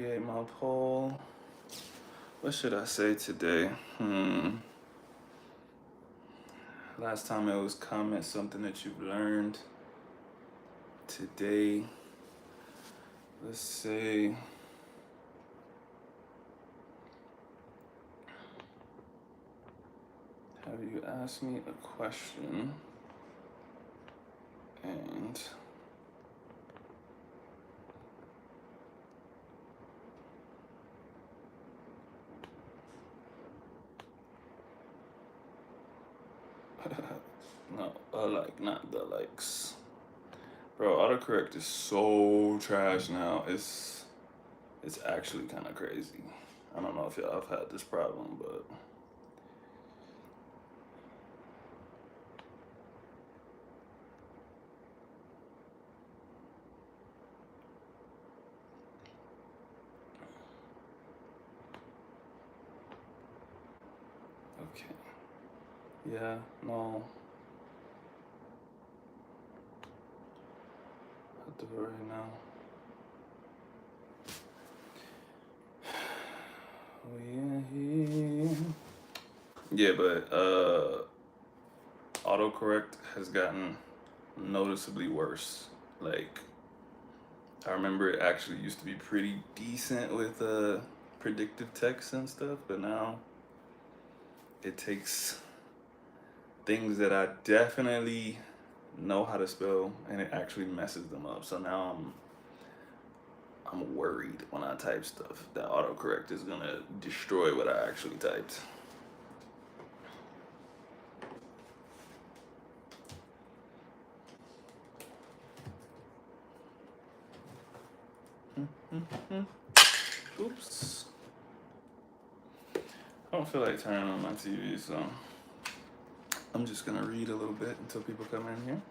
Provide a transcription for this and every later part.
Create my poll. What should I say today? Last time it was comment something that you've learned. Today, let's say have you asked me a question and no, not the likes. Bro, autocorrect is so trash now. It's actually kind of crazy. I don't know if y'all have had this problem, but okay. Yeah, no. I'll do it right now. We in here. Yeah, but autocorrect has gotten noticeably worse. Like, I remember it actually used to be pretty decent with predictive text and stuff, but now it takes things that I definitely know how to spell and it actually messes them up. So now I'm worried when I type stuff that autocorrect is gonna destroy what I actually typed. Oops. I don't feel like turning on my TV, so I'm just gonna read a little bit until people come in here.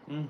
Mm.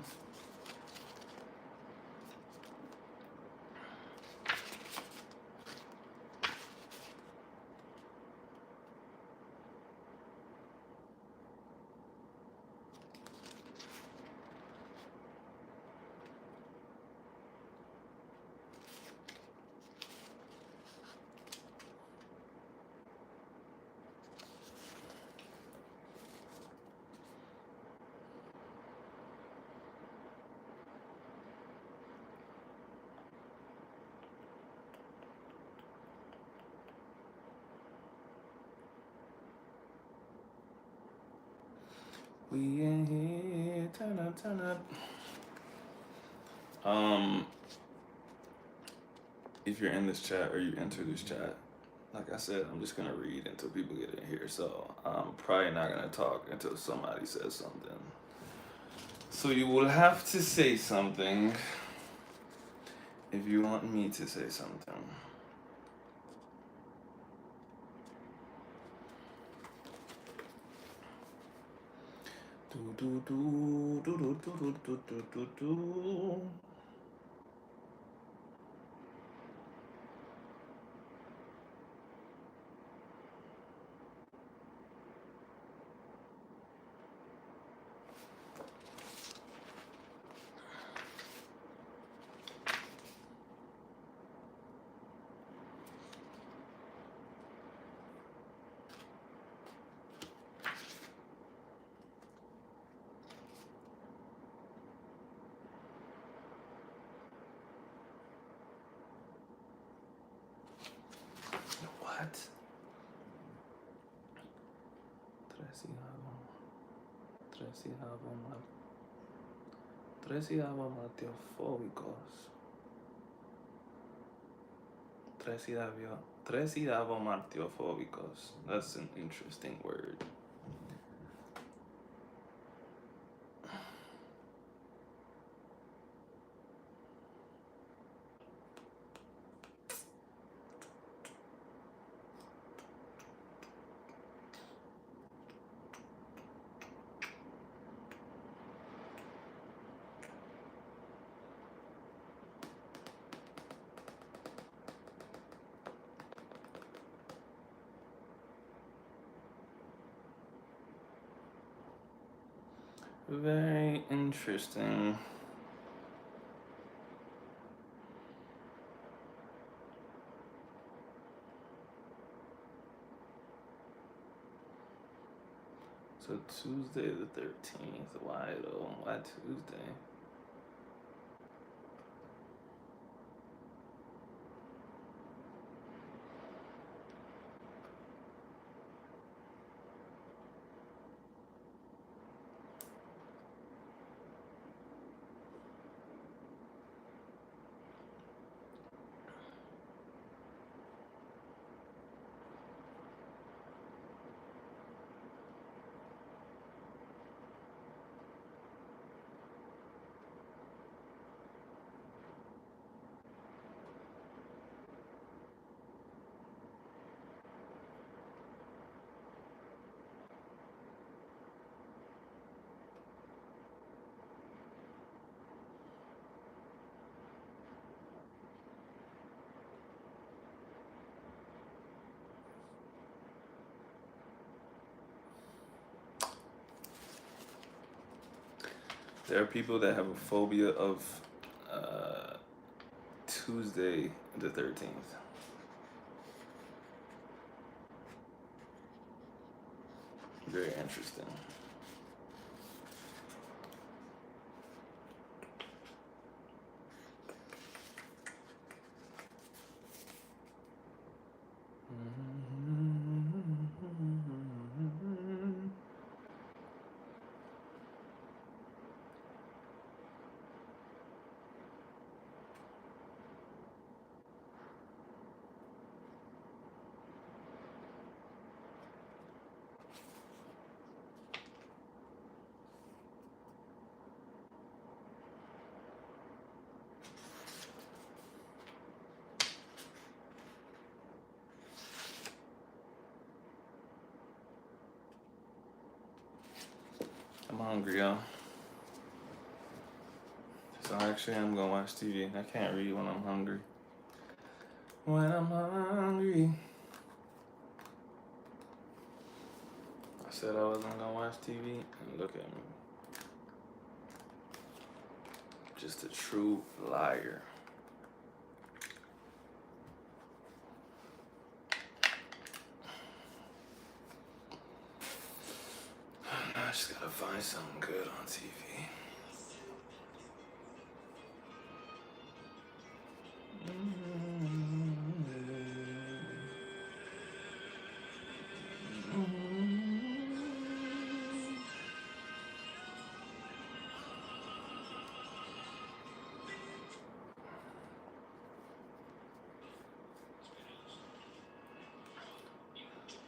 We in here, turn up, turn up. If you're in this chat or you enter this chat, like I said, I'm just gonna read until people get in here. So I'm probably not gonna talk until somebody says something. So you will have to say something if you want me to say something. Do do do do do do do do do do. What? Tresidavomartiofóbicos. That's an interesting word. Very interesting. So Tuesday the 13th. Why though? Why Tuesday? There are people that have a phobia of uh, Tuesday the 13th. Very interesting. I'm hungry, y'all. So actually, I'm gonna watch TV. I can't read when I'm hungry. When I'm hungry. I said I wasn't gonna watch TV, and look at me. Just a true liar. I just gotta find something good on TV.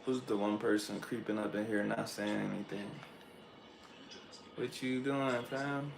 Who's the one person creeping up in here not saying anything? What you doing, fam?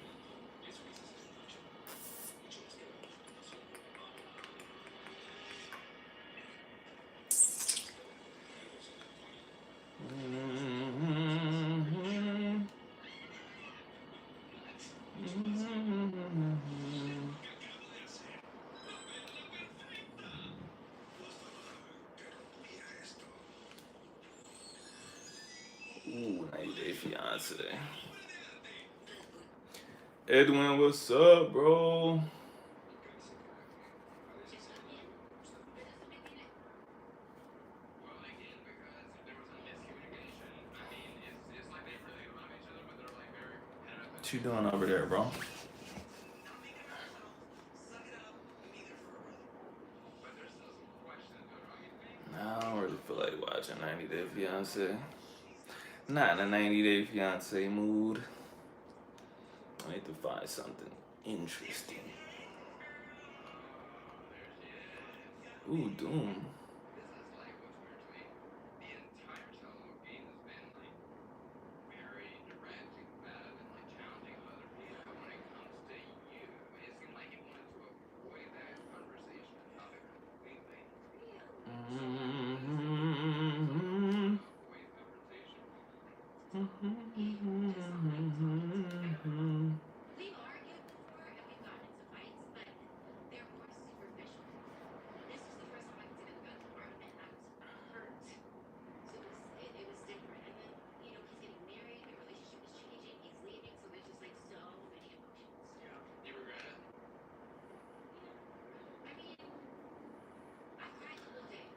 Ooh, 90 Day Fiance. Edwin, what's up, bro? What you doing over there, bro? I don't really feel like watching 90 Day Fiance. Not in a 90 Day Fiance mood. I need to find something interesting. Ooh, Doom.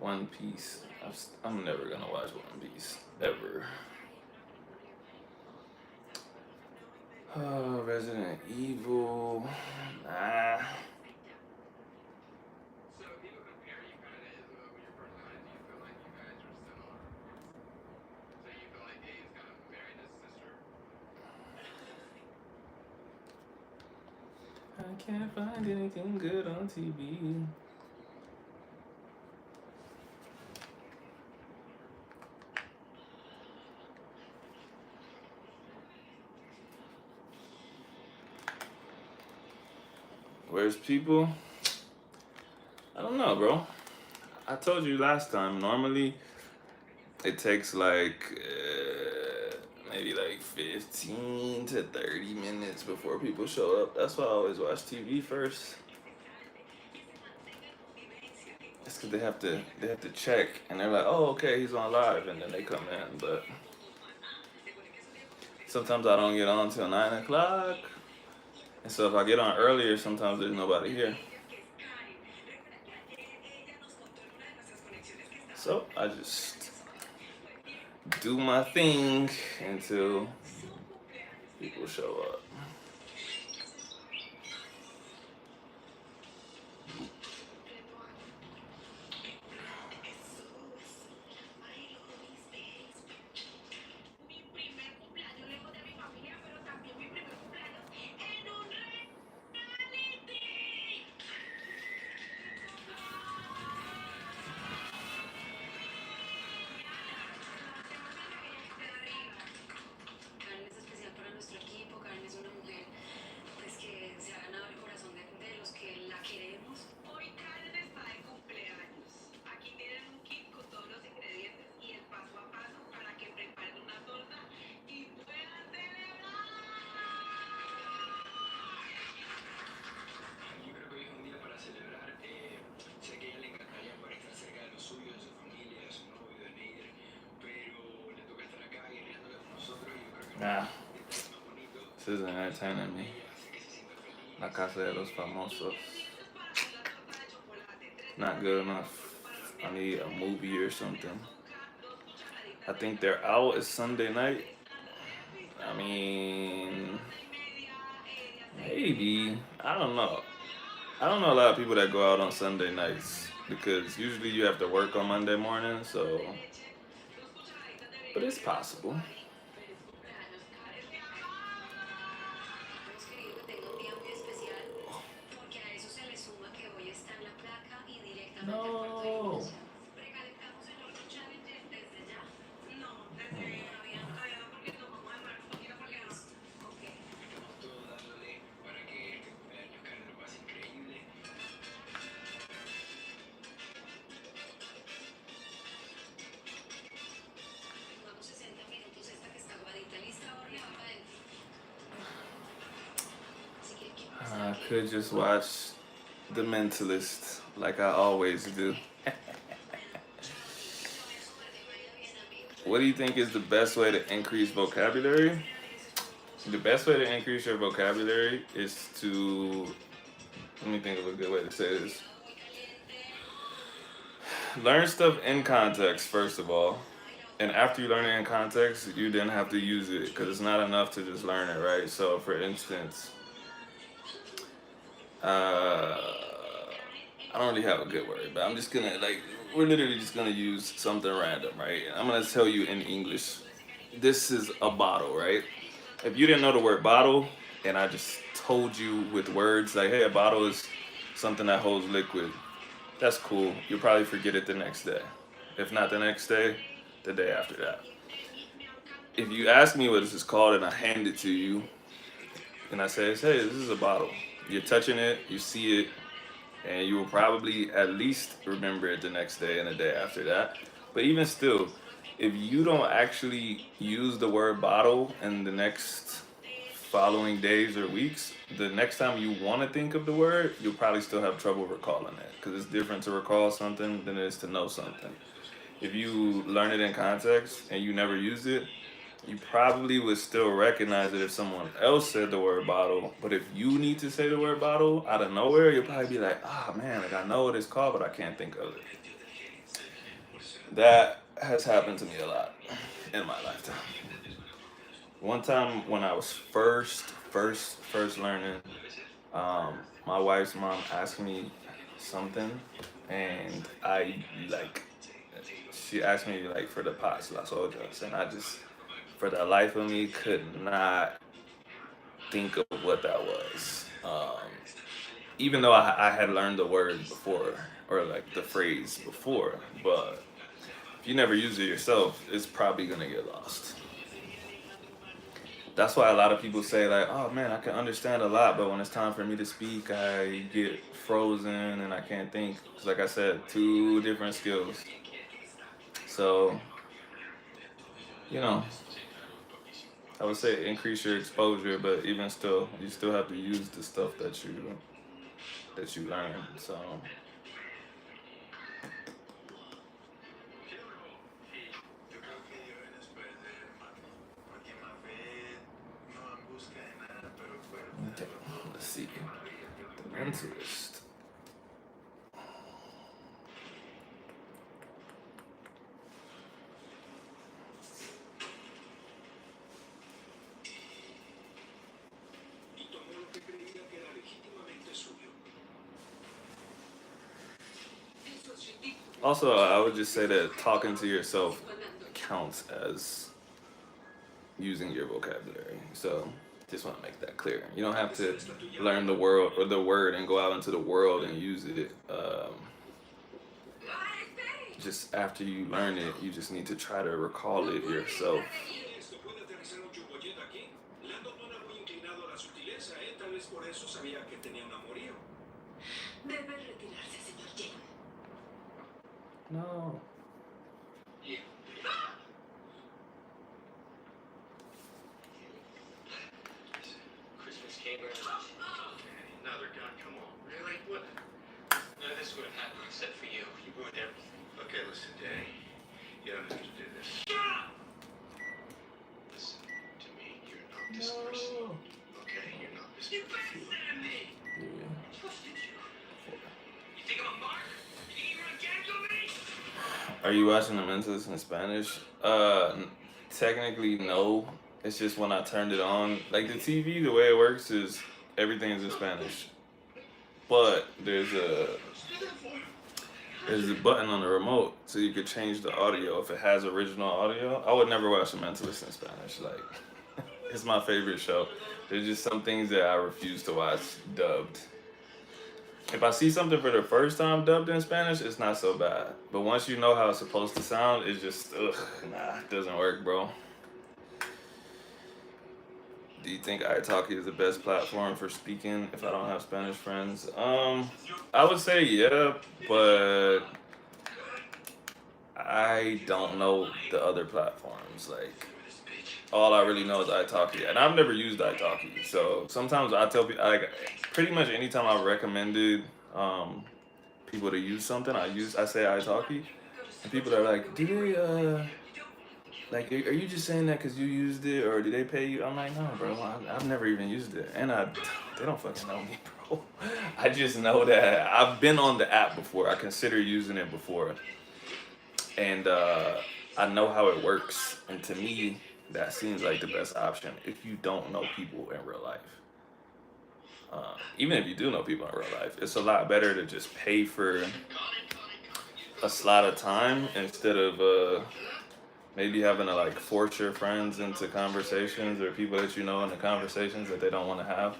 One Piece. I'm never gonna watch One Piece ever. Resident Evil. Nah. I can't find anything good on TV. Where's people? I don't know, bro. I told you last time. Normally, it takes like maybe like 15 to 30 minutes before people show up. That's why I always watch TV first. It's because they have to check, and they're like, oh, okay, he's on live, and then they come in. But sometimes I don't get on till 9 o'clock, and so if I get on earlier, sometimes there's nobody here. So I just do my thing until people show up. Nah, this isn't entertaining me. La Casa de los Famosos. Not good enough. I need a movie or something. I think they're out. It's Sunday night. I mean, maybe. I don't know. I don't know a lot of people that go out on Sunday nights because usually you have to work on Monday morning. So, but it's possible. No. I could just watch The Mentalist like I always do. What do you think is the best way to increase vocabulary? The best way to increase your vocabulary is to, let me think of a good way to say this. Learn stuff in context, first of all. And after you learn it in context, you then have to use it because it's not enough to just learn it, right? So, for instance, uh, I don't really have a good word, but I'm just gonna, like, we're literally just gonna use something random, right? I'm gonna tell you in English. This is a bottle, right? If you didn't know the word bottle, and I just told you with words like, hey, a bottle is something that holds liquid, that's cool. You'll probably forget it the next day. If not the next day, the day after that. If you ask me what this is called and I hand it to you, and I say, hey, this is a bottle. You're touching it, you see it, and you will probably at least remember it the next day and the day after that. But even still, if you don't actually use the word bottle in the next following days or weeks, the next time you want to think of the word, you'll probably still have trouble recalling it because it's different to recall something than it is to know something. If you learn it in context and you never use it, you probably would still recognize it if someone else said the word bottle. But if you need to say the word bottle out of nowhere, you'll probably be like, ah, man, like I know what it's called, but I can't think of it. That has happened to me a lot in my lifetime. One time when I was first learning, my wife's mom asked me something, and I like she asked me like for the past las ollas, and I just for the life of me could not think of what that was. Even though I had learned the word before or like the phrase before, but if you never use it yourself, it's probably gonna get lost. That's why a lot of people say like, "Oh man, I can understand a lot, but when it's time for me to speak, I get frozen and I can't think." 'Cause like I said, two different skills. So you know, I would say increase your exposure, but even still, you still have to use the stuff that you learn. So okay, let's see. The mentalist. Also, I would just say that talking to yourself counts as using your vocabulary. So just want to make that clear. You don't have to learn the world or the word and go out into the world and use it. Just after you learn it, you just need to try to recall it yourself. No. No. Are you watching The Mentalist in Spanish? Technically no. It's just when I turned it on, like the TV, the way it works is everything is in Spanish, but there's a button on the remote so you could change the audio if it has original audio. I would never watch The Mentalist in Spanish. Like, it's my favorite show. There's just some things that I refuse to watch dubbed. If I see something for the first time dubbed in Spanish, it's not so bad. But once you know how it's supposed to sound, it's just, ugh, nah, it doesn't work, bro. Do you think italki is the best platform for speaking if I don't have Spanish friends? I would say yeah, but I don't know the other platforms. Like, all I really know is italki, and I've never used italki. So sometimes I tell people, like, pretty much anytime I've recommended people to use something, I say italki, and people are like, "Do they like, are you just saying that because you used it, or do they pay you?" I'm like, "No, bro, I've never even used it, and they don't fucking know me, bro. I just know that I've been on the app before. I consider using it before, and I know how it works. And to me, that seems like the best option if you don't know people in real life. Even if you do know people in real life, it's a lot better to just pay for a slot of time instead of maybe having to like force your friends into conversations or people that you know into conversations that they don't want to have.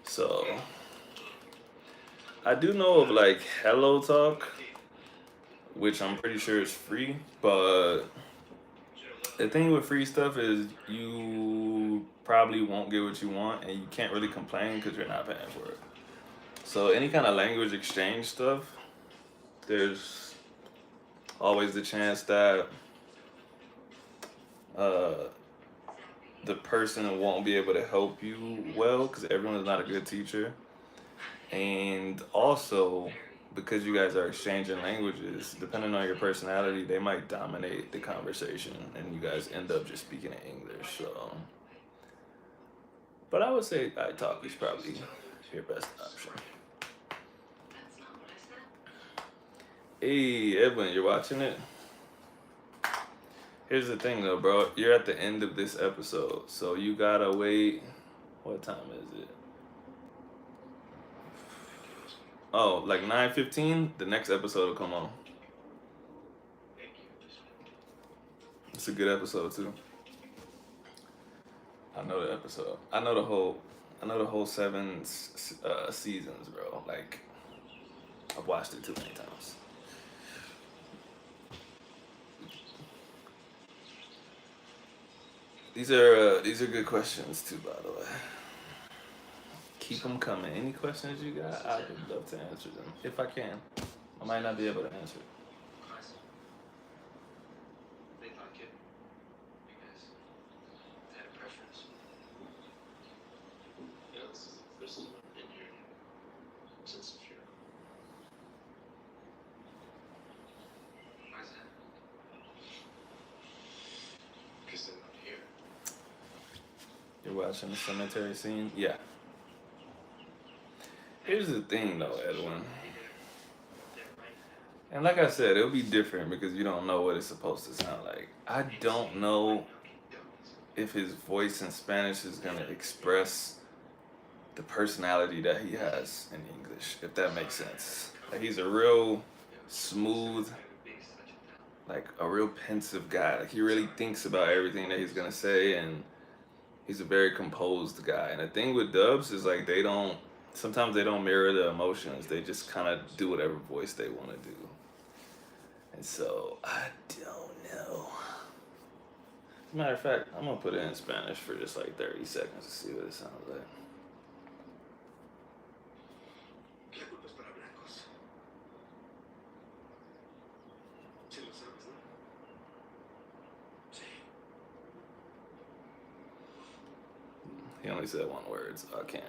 So I do know of like Hello Talk, which I'm pretty sure is free, but the thing with free stuff is you probably won't get what you want and you can't really complain because you're not paying for it. So any kind of language exchange stuff, there's always the chance that uh, the person won't be able to help you well because everyone's not a good teacher. And also, because you guys are exchanging languages, depending on your personality, they might dominate the conversation and you guys end up just speaking in English. So, but I would say iTalk is probably your best option. Hey, Edwin, you're watching it? Here's the thing though, bro. You're at the end of this episode, so you gotta wait. What time is it? Oh, like 9:15. The next episode will come on. It's a good episode too. I know the episode. I know the whole. I know the whole seasons, bro. Like I've watched it too many times. These are good questions too, by the way. Keep them coming. Any questions you got, I would love to answer them if I can. I might not be able to answer. You're watching the cemetery scene? Yeah. Here's the thing though, Edwin. And like I said, it'll be different because you don't know what it's supposed to sound like. I don't know if his voice in Spanish is gonna express the personality that he has in English, if that makes sense. Like he's a real smooth, like a real pensive guy. Like he really thinks about everything that he's gonna say, and he's a very composed guy. And the thing with dubs is like sometimes they don't mirror the emotions. They just kind of do whatever voice they want to do. And so I don't know. As a matter of fact, I'm gonna put it in Spanish for just like 30 seconds to see what it sounds like. He only said one word, so I can't.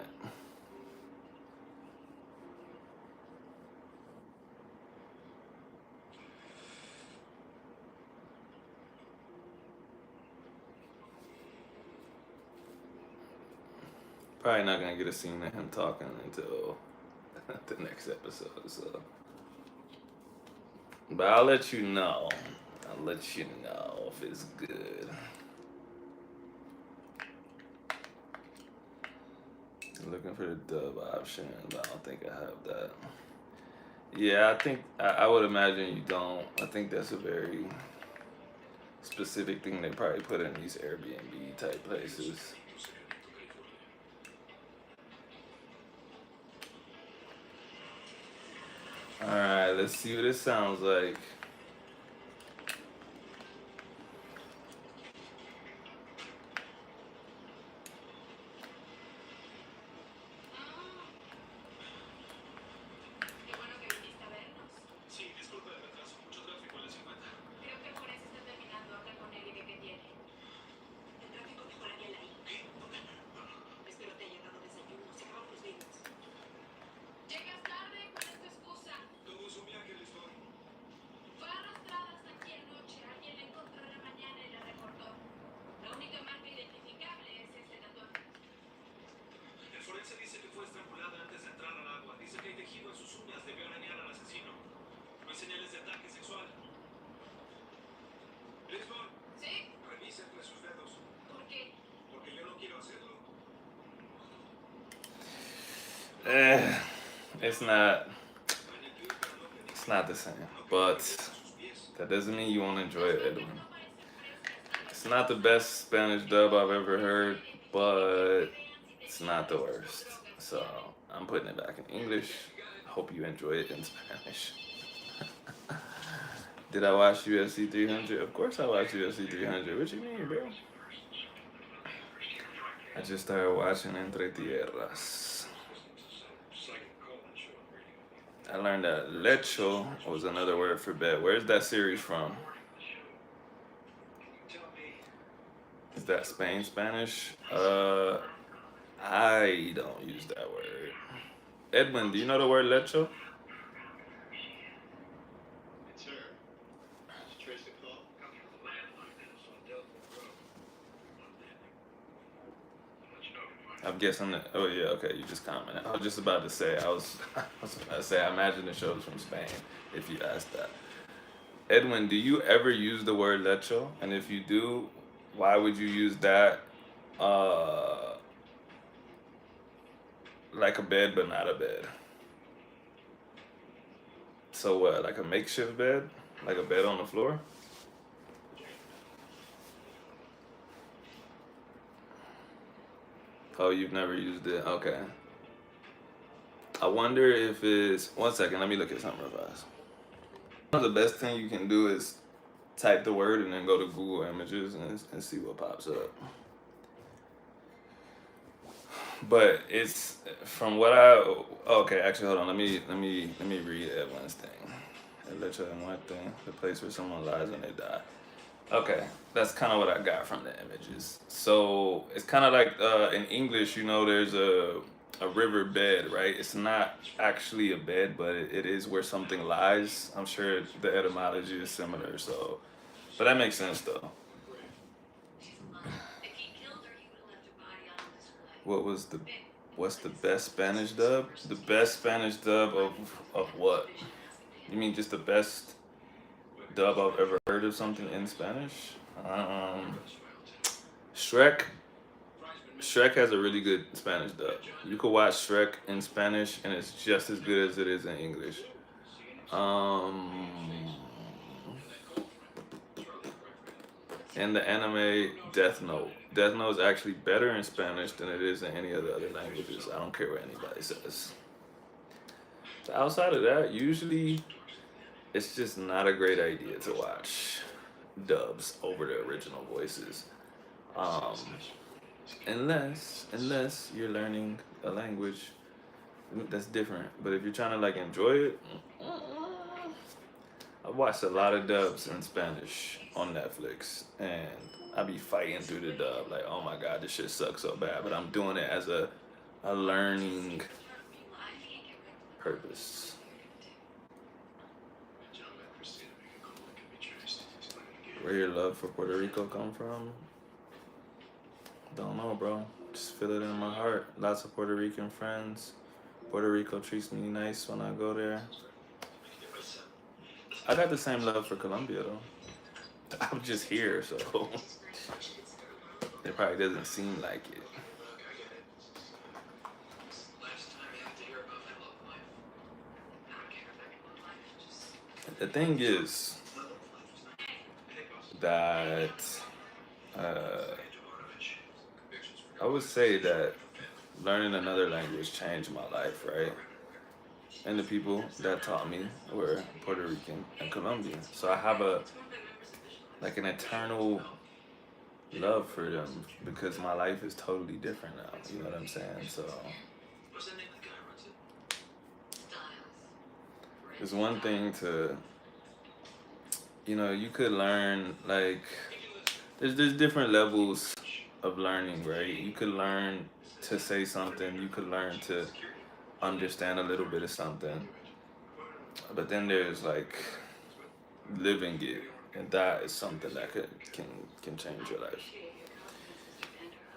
Probably not gonna get a scene of him talking until the next episode, so. But I'll let you know. I'll let you know if it's good. Looking for the dub option, but I don't think I have that. Yeah, I think I would imagine you don't. I think that's a very specific thing they probably put in these Airbnb type places. Alright, let's see what it sounds like. It's not. It's not the same, but that doesn't mean you won't enjoy it, Edwin. It's not the best Spanish dub I've ever heard, but it's not the worst. So I'm putting it back in English. I hope you enjoy it in Spanish. Did I watch UFC 300? Of course I watched UFC 300. What you mean, bro? I just started watching Entre Tierras. I learned that lecho was another word for bed. Where's that series from? Is that Spain Spanish? I don't use that word. Edwin, do you know the word lecho? I'm guessing that. Oh yeah, okay. You just commented. I was just about to say. I was about to say. I imagine the show's from Spain. If you asked that, Edwin, do you ever use the word lecho? And if you do, why would you use that? Uh, like a bed, but not a bed. So what? Like a makeshift bed? Like a bed on the floor? Oh, you've never used it. Okay. I wonder if it's. One second. Let me look at something real fast. The best thing you can do is type the word and then go to Google Images and see what pops up. But it's from what I. Okay, actually, hold on. Let me read Edwin's thing. Lecho en muerte, the place where someone lies when they die. Okay, that's kind of what I got from the images. So it's kind of like in English, there's a river bed, right? It's not actually a bed, but it is where something lies. I'm sure the etymology is similar. So, but that makes sense though. What was the What's the best Spanish dub? The best Spanish dub of what? You mean just the best dub I've ever heard of something in Spanish? Um, Shrek. Shrek has a really good Spanish dub. You could watch Shrek in Spanish, and it's just as good as it is in English. Um, and the anime Death Note. Death Note is actually better in Spanish than it is in any of the other languages. I don't care what anybody says. So outside of that, usually it's just not a great idea to watch dubs over the original voices. Um, unless you're learning a language that's different. But if you're trying to like enjoy it, I've watched a lot of dubs in Spanish on Netflix, and I be fighting through the dub like, oh my god, this shit sucks so bad. But I'm doing it as a learning purpose. Where your love for Puerto Rico come from? Don't know, bro. Just feel it in my heart. Lots of Puerto Rican friends. Puerto Rico treats me nice when I go there. I got the same love for Colombia though. I'm just here, so it probably doesn't seem like it. The thing is that uh, I would say that learning another language changed my life, right? And the people that taught me were Puerto Rican and Colombian. So I have an eternal love for them because my life is totally different now. You know what I'm saying? So it's one thing to, you could learn like there's different levels of learning, right? You could learn to say something, you could learn to understand a little bit of something, but then there's like living it, and that is something that can change your life.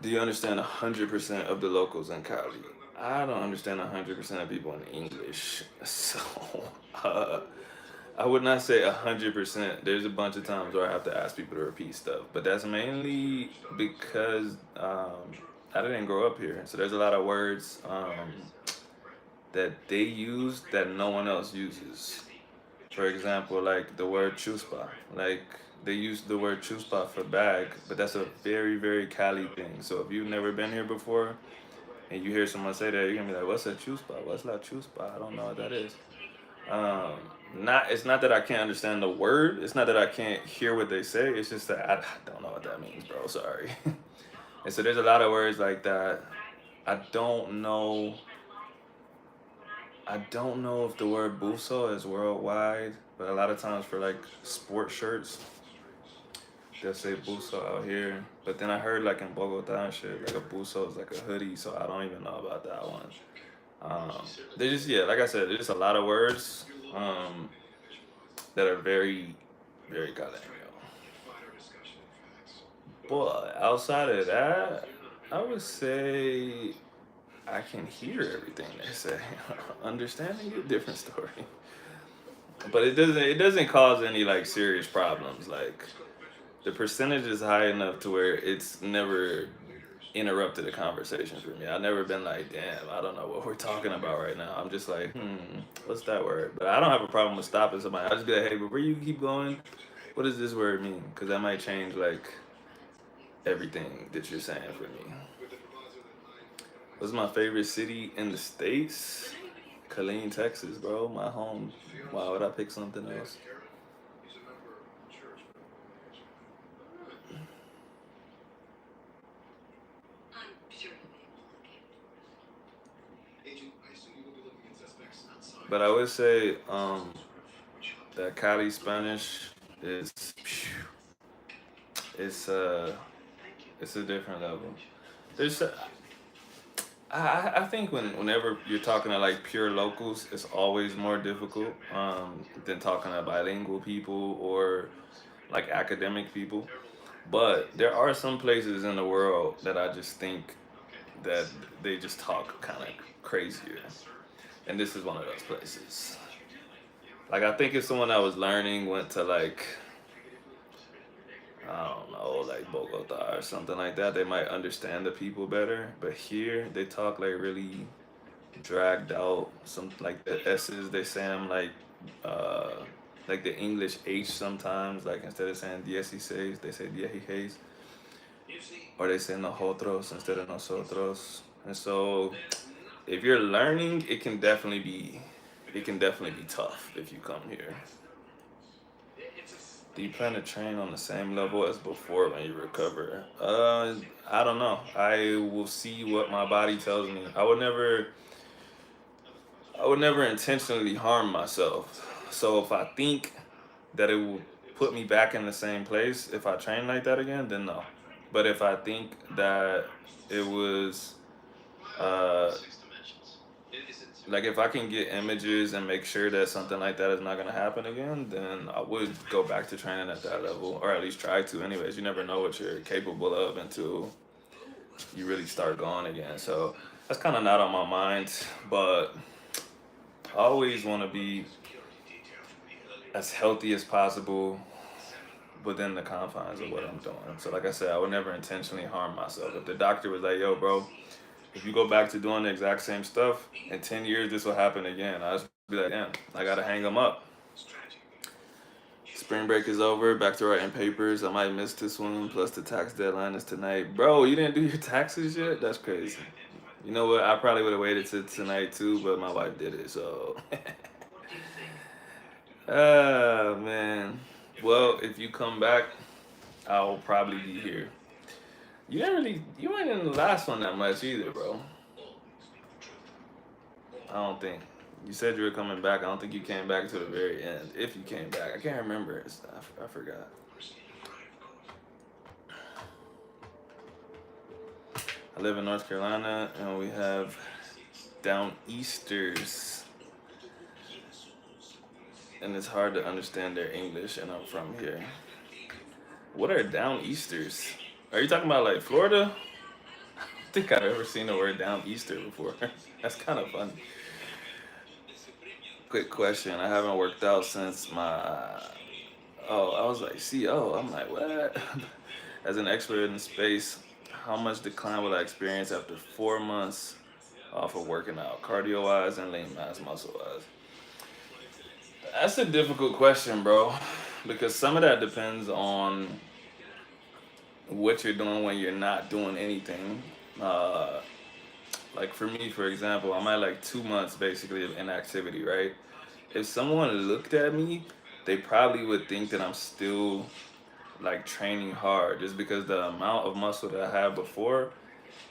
Do you understand 100% of the locals in Cali? I don't understand 100% of people in English, so uh, I would not say 100%. There's a bunch of times where I have to ask people to repeat stuff, but that's mainly because I didn't grow up here, so there's a lot of words that they use that no one else uses. For example, like the word chuspa. Like they use the word chuspa for bag, but that's a very, very Cali thing. So if you've never been here before and you hear someone say that, you're gonna be like, "What's a chuspa? What's la chuspa? I don't know what that is." Um, not It's not that I can't understand the word. It's not that I can't hear what they say. It's just that I don't know what that means, bro. Sorry. And so there's a lot of words like that. I don't know. I don't know if the word buso is worldwide, but a lot of times for like sport shirts, they'll say buso out here. But then I heard like in Bogota and shit, like a buso is like a hoodie, so I don't even know about that one. They just yeah, like I said, there's just a lot of words that are very, very Caleño. But outside of that, I would say I can hear everything they say. Understanding it, different story. But it doesn't cause any like serious problems. Like the percentage is high enough to where it's never interrupted a conversation for me. I've never been like, damn, I don't know what we're talking about right now. I'm just like, what's that word? But I don't have a problem with stopping somebody. I just be like, hey, before you keep going, what does this word mean? Because that might change like everything that you're saying for me. What's my favorite city in the States? Killeen, Texas, bro. My home. Why would I pick something else? But I would say that Cali Spanish is it's it's a different level. There's I think whenever you're talking to like pure locals, it's always more difficult than talking to bilingual people or like academic people. But there are some places in the world that I just think that they just talk kind of crazier, and this is one of those places. Like I think if someone that was learning went to like I don't know, like Bogota or something like that, they might understand the people better. But here they talk like really dragged out. Some like the S's they say them uh like the English H sometimes. Like instead of saying dieciséis, they say dieciséis, or they say nosotros instead of nosotros. And so if you're learning, it can definitely be tough if you come here. Do you plan to train on the same level as before when you recover? I don't know. I will see what my body tells me. I would never intentionally harm myself. So if I think that it will put me back in the same place if I train like that again, then no. But if I think that it was uh like if I can get images and make sure that something like that is not gonna happen again, then I would go back to training at that level, or at least try to. Anyways, you never know what you're capable of until you really start going again. So that's kind of not on my mind, but I always want to be as healthy as possible within the confines of what I'm doing. So like I said, I would never intentionally harm myself. If the doctor was like, "Yo, bro, if you go back to doing the exact same stuff in 10 years, this will happen again," I just be like, "Damn, I gotta hang them up." Spring break is over. Back to writing papers. I might miss this one. Plus the tax deadline is tonight. Bro, you didn't do your taxes yet? That's crazy. You know what? I probably would have waited to tonight too, but my wife did it. So, ah man. Well, if you come back, I'll probably be here. You ain't in the last one that much either, bro. I don't think. You said you were coming back. I don't think you came back to the very end. If you came back, I can't remember. I forgot. I live in North Carolina, and we have down easters, and it's hard to understand their English. And I'm from here. What are down easters? Are you talking about like Florida? I don't think I've ever seen the word down easter before. That's kind of funny. Quick question. I haven't worked out since my. Oh, I was like, CO. I'm like, what? As an expert in space, how much decline will I experience after 4 months off of working out, cardio wise and lean mass muscle wise? That's a difficult question, bro, because some of that depends on what you're doing when you're not doing anything. Uh, like for me, for example, I'm at like 2 months basically of inactivity, right? If someone looked at me, they probably would think that I'm still like training hard just because the amount of muscle that I had before,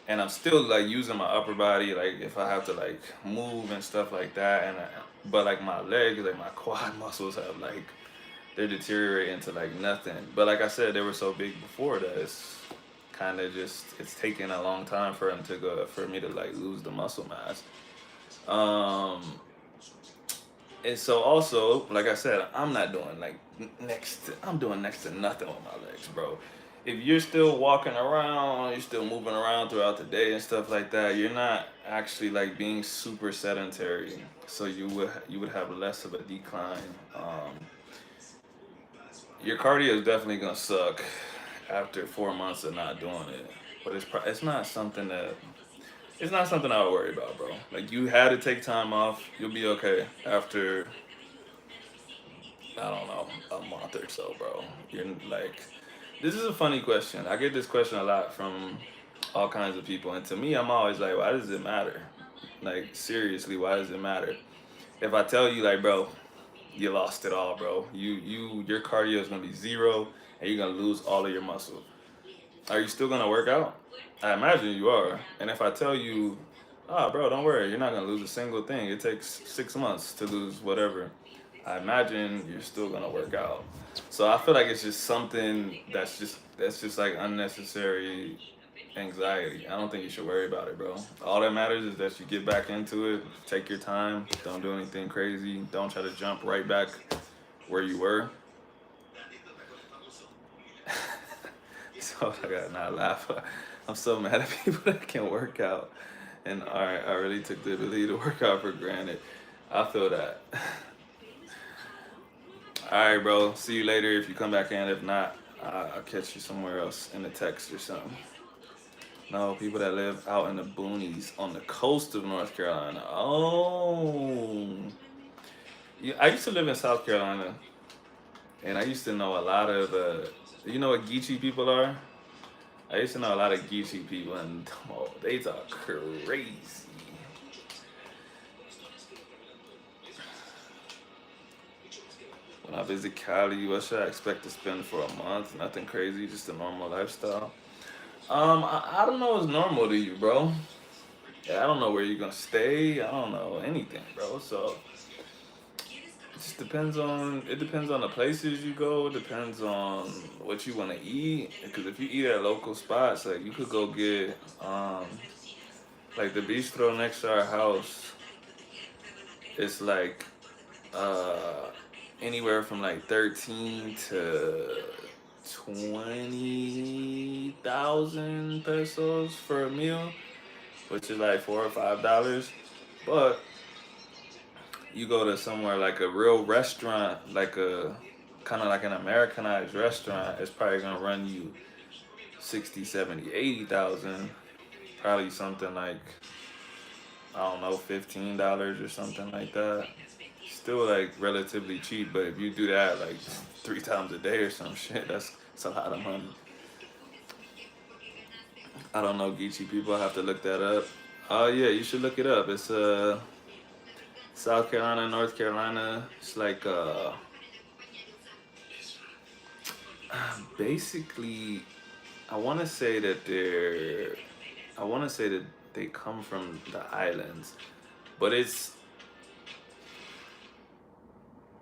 and I'm still like using my upper body like if I have to like move and stuff like that, but like my legs, like my quad muscles have like they're deteriorating to like nothing. But like I said, they were so big before that it's kind of just it's taking a long time for me to like lose the muscle mass. Um, and so also, like I said, I'm not doing like I'm doing next to nothing with my legs, bro. if you're still walking around, you're still moving around throughout the day and stuff like that, you're not actually like being super sedentary. So you would have less of a decline. Your cardio is definitely gonna suck after 4 months of not doing it, but it's not something that it's not something I would worry about, bro. Like you had to take time off, you'll be okay after I don't know a month or so, bro. You're like, this is a funny question. I get this question a lot from all kinds of people, and to me, I'm always like, why does it matter? Like seriously, why does it matter? If I tell you, like, bro, you lost it all, bro. Your cardio is gonna be zero, and you're gonna lose all of your muscle. Are you still gonna work out? I imagine you are. And if I tell you, ah, bro, don't worry, you're not gonna lose a single thing. It takes 6 months to lose whatever. I imagine you're still gonna work out. So I feel like it's just something that's just like unnecessary anxiety. I don't think you should worry about it, bro. All that matters is that you get back into it, take your time, don't do anything crazy, don't try to jump right back where you were. So I gotta not laugh. I'm so mad at people that can work out, and I really took the ability to work out for granted. I feel that. All right, bro. See you later if you come back in. If not, I'll catch you somewhere else in the text or something. No, people that live out in the boonies on the coast of North Carolina. Oh, yeah. I used to live in South Carolina, and I used to know a lot of. You know what Geechee people are? I used to know a lot of Geechee people, and oh, they talk crazy. When I visit Cali, what should I expect to spend for a month? Nothing crazy, just a normal lifestyle. I don't know what's normal to you, bro. Yeah, I don't know where you're gonna stay. I don't know anything, bro. So it depends on the places you go. It depends on what you want to eat. Because if you eat at local spots, like you could go get like the bistro next to our house. It's like uh anywhere from like 13 to 20,000 pesos for a meal, which is like $4 or $5. But you go to somewhere like a real restaurant, like a kind of like an Americanized restaurant, it's probably gonna run you 60, 70, 80,000. Probably something like I don't know, $15 or something like that. Still like relatively cheap, but if you do that like 3 times a day or some shit, that's a lot of money. I don't know, Geechee people. I have to look that up. Oh yeah, you should look it up. It's South Carolina, North Carolina. It's like basically I want to say that they're I want to say that they come from the islands, but it's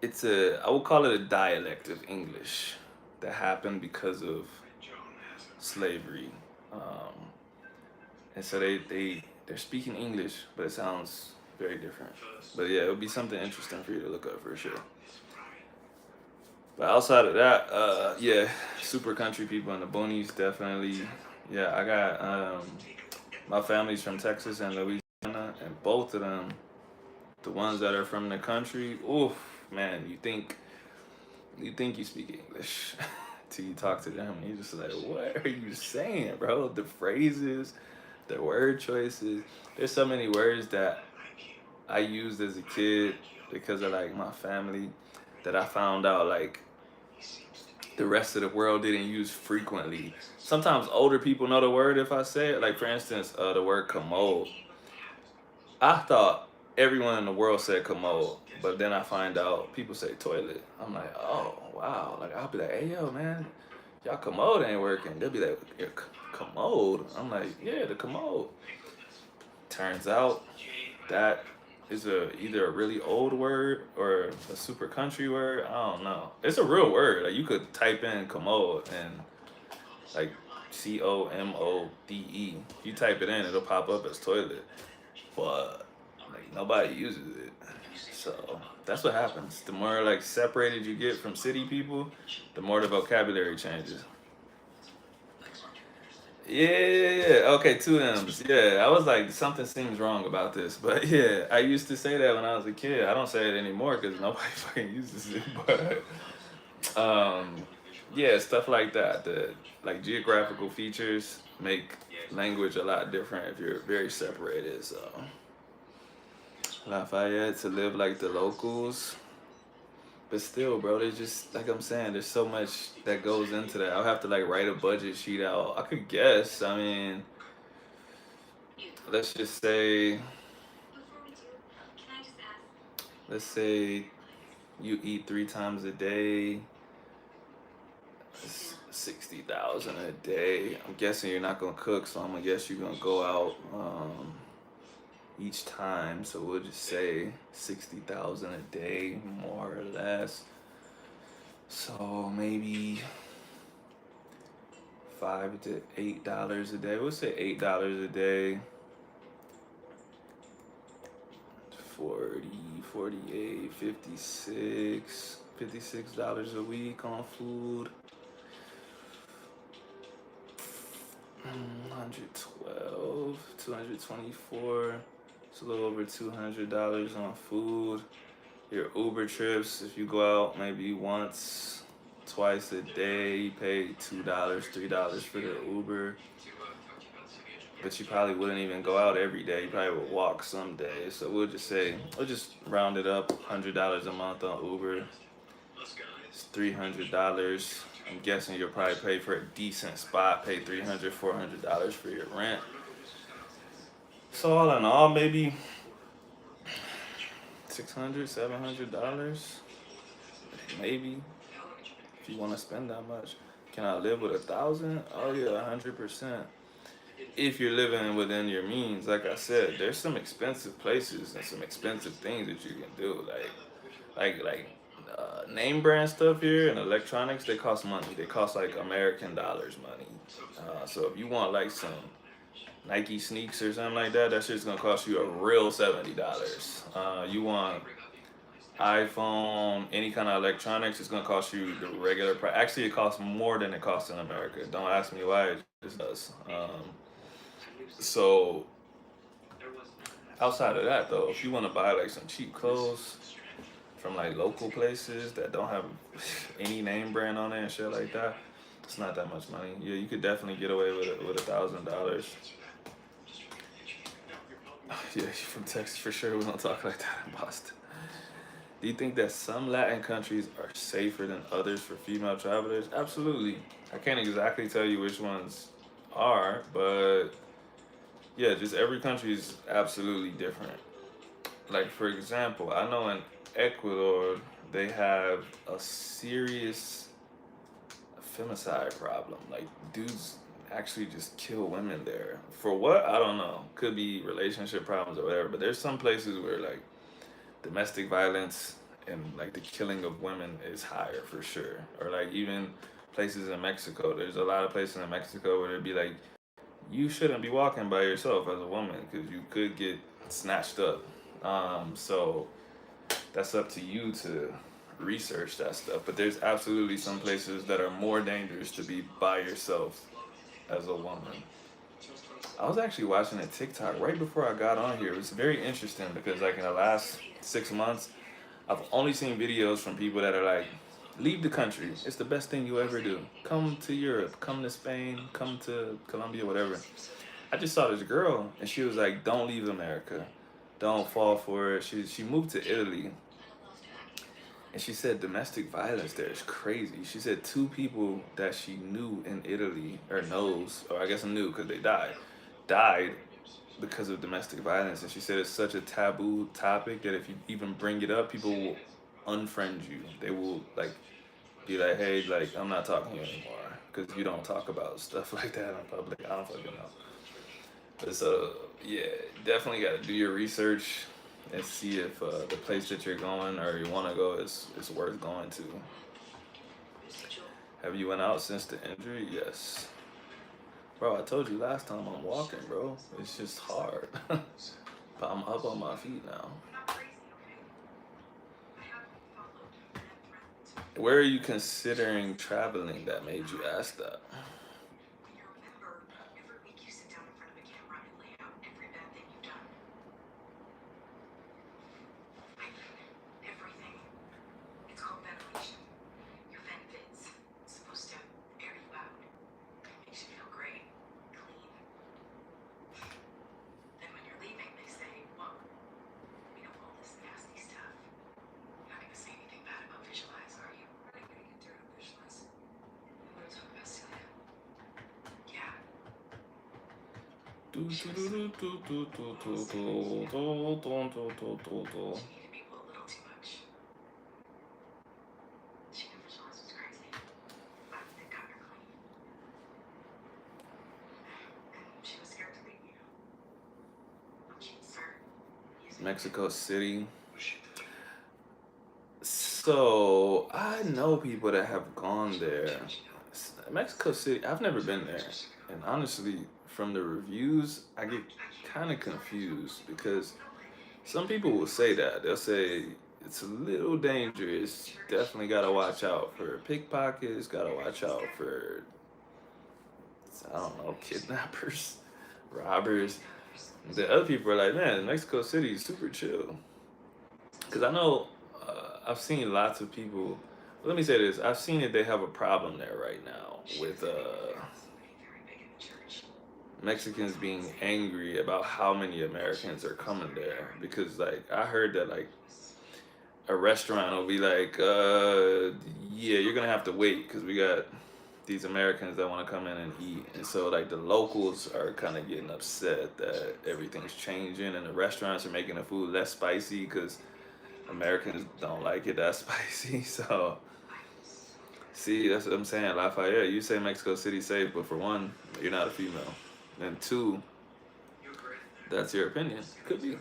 I would call it a dialect of English that happened because of slavery. Um, and so they're speaking English, but it sounds very different. But yeah, it would be something interesting for you to look up for sure. But outside of that, yeah, super country people in the boonies definitely. Yeah, I got my family's from Texas and Louisiana, and both of them, the ones that are from the country, oof, man, you think you speak English till you talk to them, and you're just like, what are you saying, bro? The phrases, the word choices. There's so many words that I used as a kid because of like my family that I found out like the rest of the world didn't use frequently. Sometimes older people know the word if I say it. Like for instance, the word commode. I thought everyone in the world said commode, but then I find out people say toilet. I'm like, oh wow. Like I'll be like, hey yo man, y'all commode ain't working. They'll be like, your commode. I'm like, yeah, the commode. Turns out that is either a really old word or a super country word. I don't know. It's a real word. Like you could type in commode and like COMODE. You type it in, it'll pop up as toilet. But like nobody uses it. So that's what happens. The more like separated you get from city people, the more the vocabulary changes. Yeah, yeah, yeah. Okay, two M's. Yeah, I was like, something seems wrong about this, but yeah, I used to say that when I was a kid. I don't say it anymore because nobody fucking uses it. But yeah, stuff like that. The like geographical features make language a lot different if you're very separated. So Lafayette to live like the locals. But still, bro, there's just like I'm saying, there's so much that goes into that. I'll have to like write a budget sheet out. I could guess. I mean, let's just say, let's say you eat 3 times a day, 60,000 a day. I'm guessing you're not gonna cook, so I'm gonna guess you're gonna go out each time. So we'll just say 60,000 a day, more or less. So maybe $5 to $8 a day. We'll say $8 a day. 40, 48, 56, $56 a week on food. 112, 224. It's a little over $200 on food. Your Uber trips, if you go out maybe once, twice a day, you pay $2, $3 for the Uber. But you probably wouldn't even go out every day. You probably would walk some days. So we'll just say, we'll just round it up, $100 a month on Uber. It's $300. I'm guessing you'll probably pay for a decent spot, pay $300, $400 for your rent. So all in all, maybe $600, $700, maybe, if you want to spend that much. Can I live with 1,000? Oh yeah, 100%. If you're living within your means, like I said, there's some expensive places and some expensive things that you can do. Like name brand stuff here and electronics, they cost money. They cost like American dollars money. So if you want like some Nike sneaks or something like that, that shit's gonna cost you a real $70. You want iPhone, any kind of electronics, it's gonna cost you the regular price. Actually, it costs more than it costs in America. Don't ask me why, it just does. So outside of that though, if you want to buy like some cheap clothes from like local places that don't have any name brand on it and shit like that, it's not that much money. Yeah, you could definitely get away with it with $1,000. Yeah, you're from Texas for sure. We don't talk like that in Boston. Do you think that some Latin countries are safer than others for female travelers? Absolutely. I can't exactly tell you which ones are, but yeah, just every country is absolutely different. Like for example, I know in Ecuador they have a serious femicide problem. Like dudes actually just kill women there. For what? I don't know. Could be relationship problems or whatever. But there's some places where like domestic violence and like the killing of women is higher for sure. Or like even places in Mexico. There's a lot of places in Mexico where it'd be like you shouldn't be walking by yourself as a woman because you could get snatched up. So that's up to you to research that stuff. But there's absolutely some places that are more dangerous to be by yourself as a woman. I was actually watching a TikTok right before I got on here. It was very interesting because like in the last 6 months, I've only seen videos from people that are like, leave the country. It's the best thing you ever do. Come to Europe, come to Spain, come to Colombia, whatever. I just saw this girl and she was like, don't leave America. Don't fall for it. She moved to Italy and she said domestic violence there is crazy. She said 2 people that she knew in Italy, or knows, or I guess knew because they died because of domestic violence. And she said it's such a taboo topic that if you even bring it up, people will unfriend you. They will like be like, hey, like I'm not talking to you anymore because you don't talk about stuff like that in public. I don't fucking know. But so yeah, definitely got to do your research and see if the place that you're going or you want to go is worth going to. Have you went out since the injury? Yes. Bro, I told you last time I'm walking, bro. It's just hard. But I'm up on my feet now. Where are you considering traveling that made you ask that? Mexico City. So I know people that have gone there. Mexico City, I've never been there. And honestly, from the reviews, I get kind of confused because some people will say that. They'll say it's a little dangerous. Definitely got to watch out for pickpockets, got to watch out for, I don't know, kidnappers, robbers. The other people are like, man, Mexico City is super chill. Because I know I've seen lots of people. Let me say this: I've seen that they have a problem there right now with Mexicans being angry about how many Americans are coming there. Because like I heard that like a restaurant will be like, yeah, you're gonna have to wait because we got these Americans that want to come in and eat, and so like the locals are kind of getting upset that everything's changing and the restaurants are making the food less spicy because Americans don't like it that spicy. So, see, that's what I'm saying, Lafayette. You say Mexico City safe, but for one, you're not a female, and two, that's your opinion. Could be,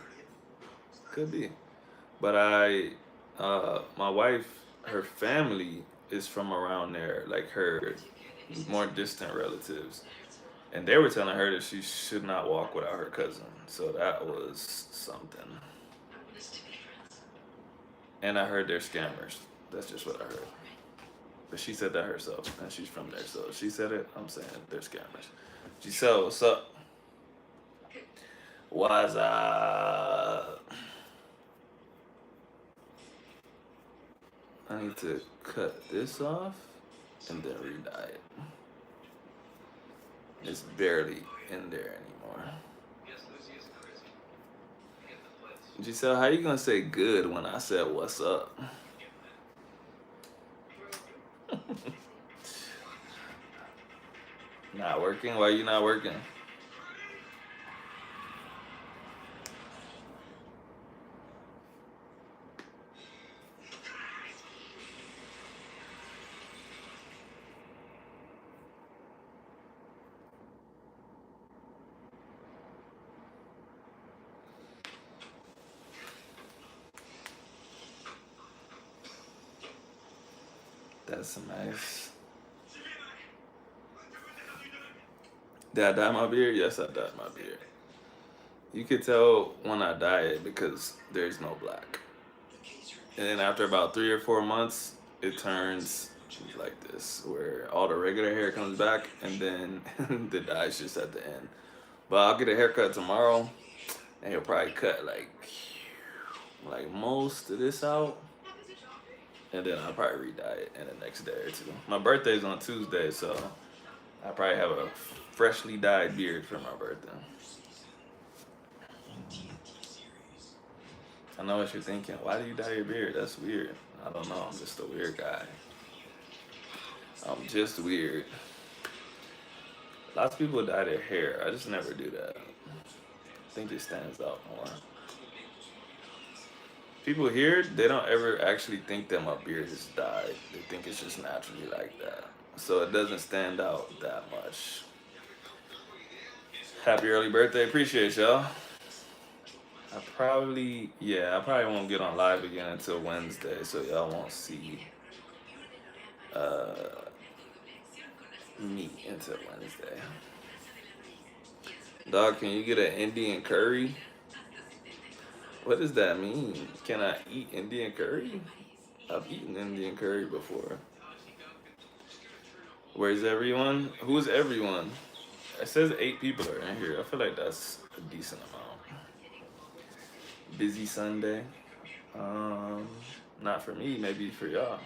could be. But my wife, her family is from around there, like her more distant relatives, and they were telling her that she should not walk without her cousin. So that was something. And I heard they're scammers. That's just what I heard. But she said that herself, and she's from there, so she said it. I'm saying they're scammers. Giselle, what's up? What's up? I need to cut this off and then re-dye it. It's barely in there anymore. Giselle, how you gonna say good when I said what's up? Not working? Why you not working? That's nice. Did I dye my beard? Yes, I dyed my beard. You could tell when I dye it because there's no black. And then after about 3 or 4 months, it turns like this, where all the regular hair comes back and then the dye's just at the end. But I'll get a haircut tomorrow and he'll probably cut like most of this out. And then I'll probably re-dye it in the next day or two. My birthday's on Tuesday, so I probably have a freshly dyed beard for my birthday. I know what you're thinking. Why do you dye your beard? That's weird. I don't know. I'm just a weird guy. I'm just weird. Lots of people dye their hair. I just never do that. I think it stands out more. People here, they don't ever actually think that my beard is dyed. They think it's just naturally like that. So it doesn't stand out that much. Happy early birthday. Appreciate y'all. I probably won't get on live again until Wednesday, so y'all won't see uh, me until Wednesday. Dog, can you get an Indian curry? What does that mean? Can I eat Indian curry? I've eaten Indian curry before. Where's everyone? Who's everyone? It says 8 people are in here. I feel like that's a decent amount. Busy Sunday. Not for me, maybe for y'all.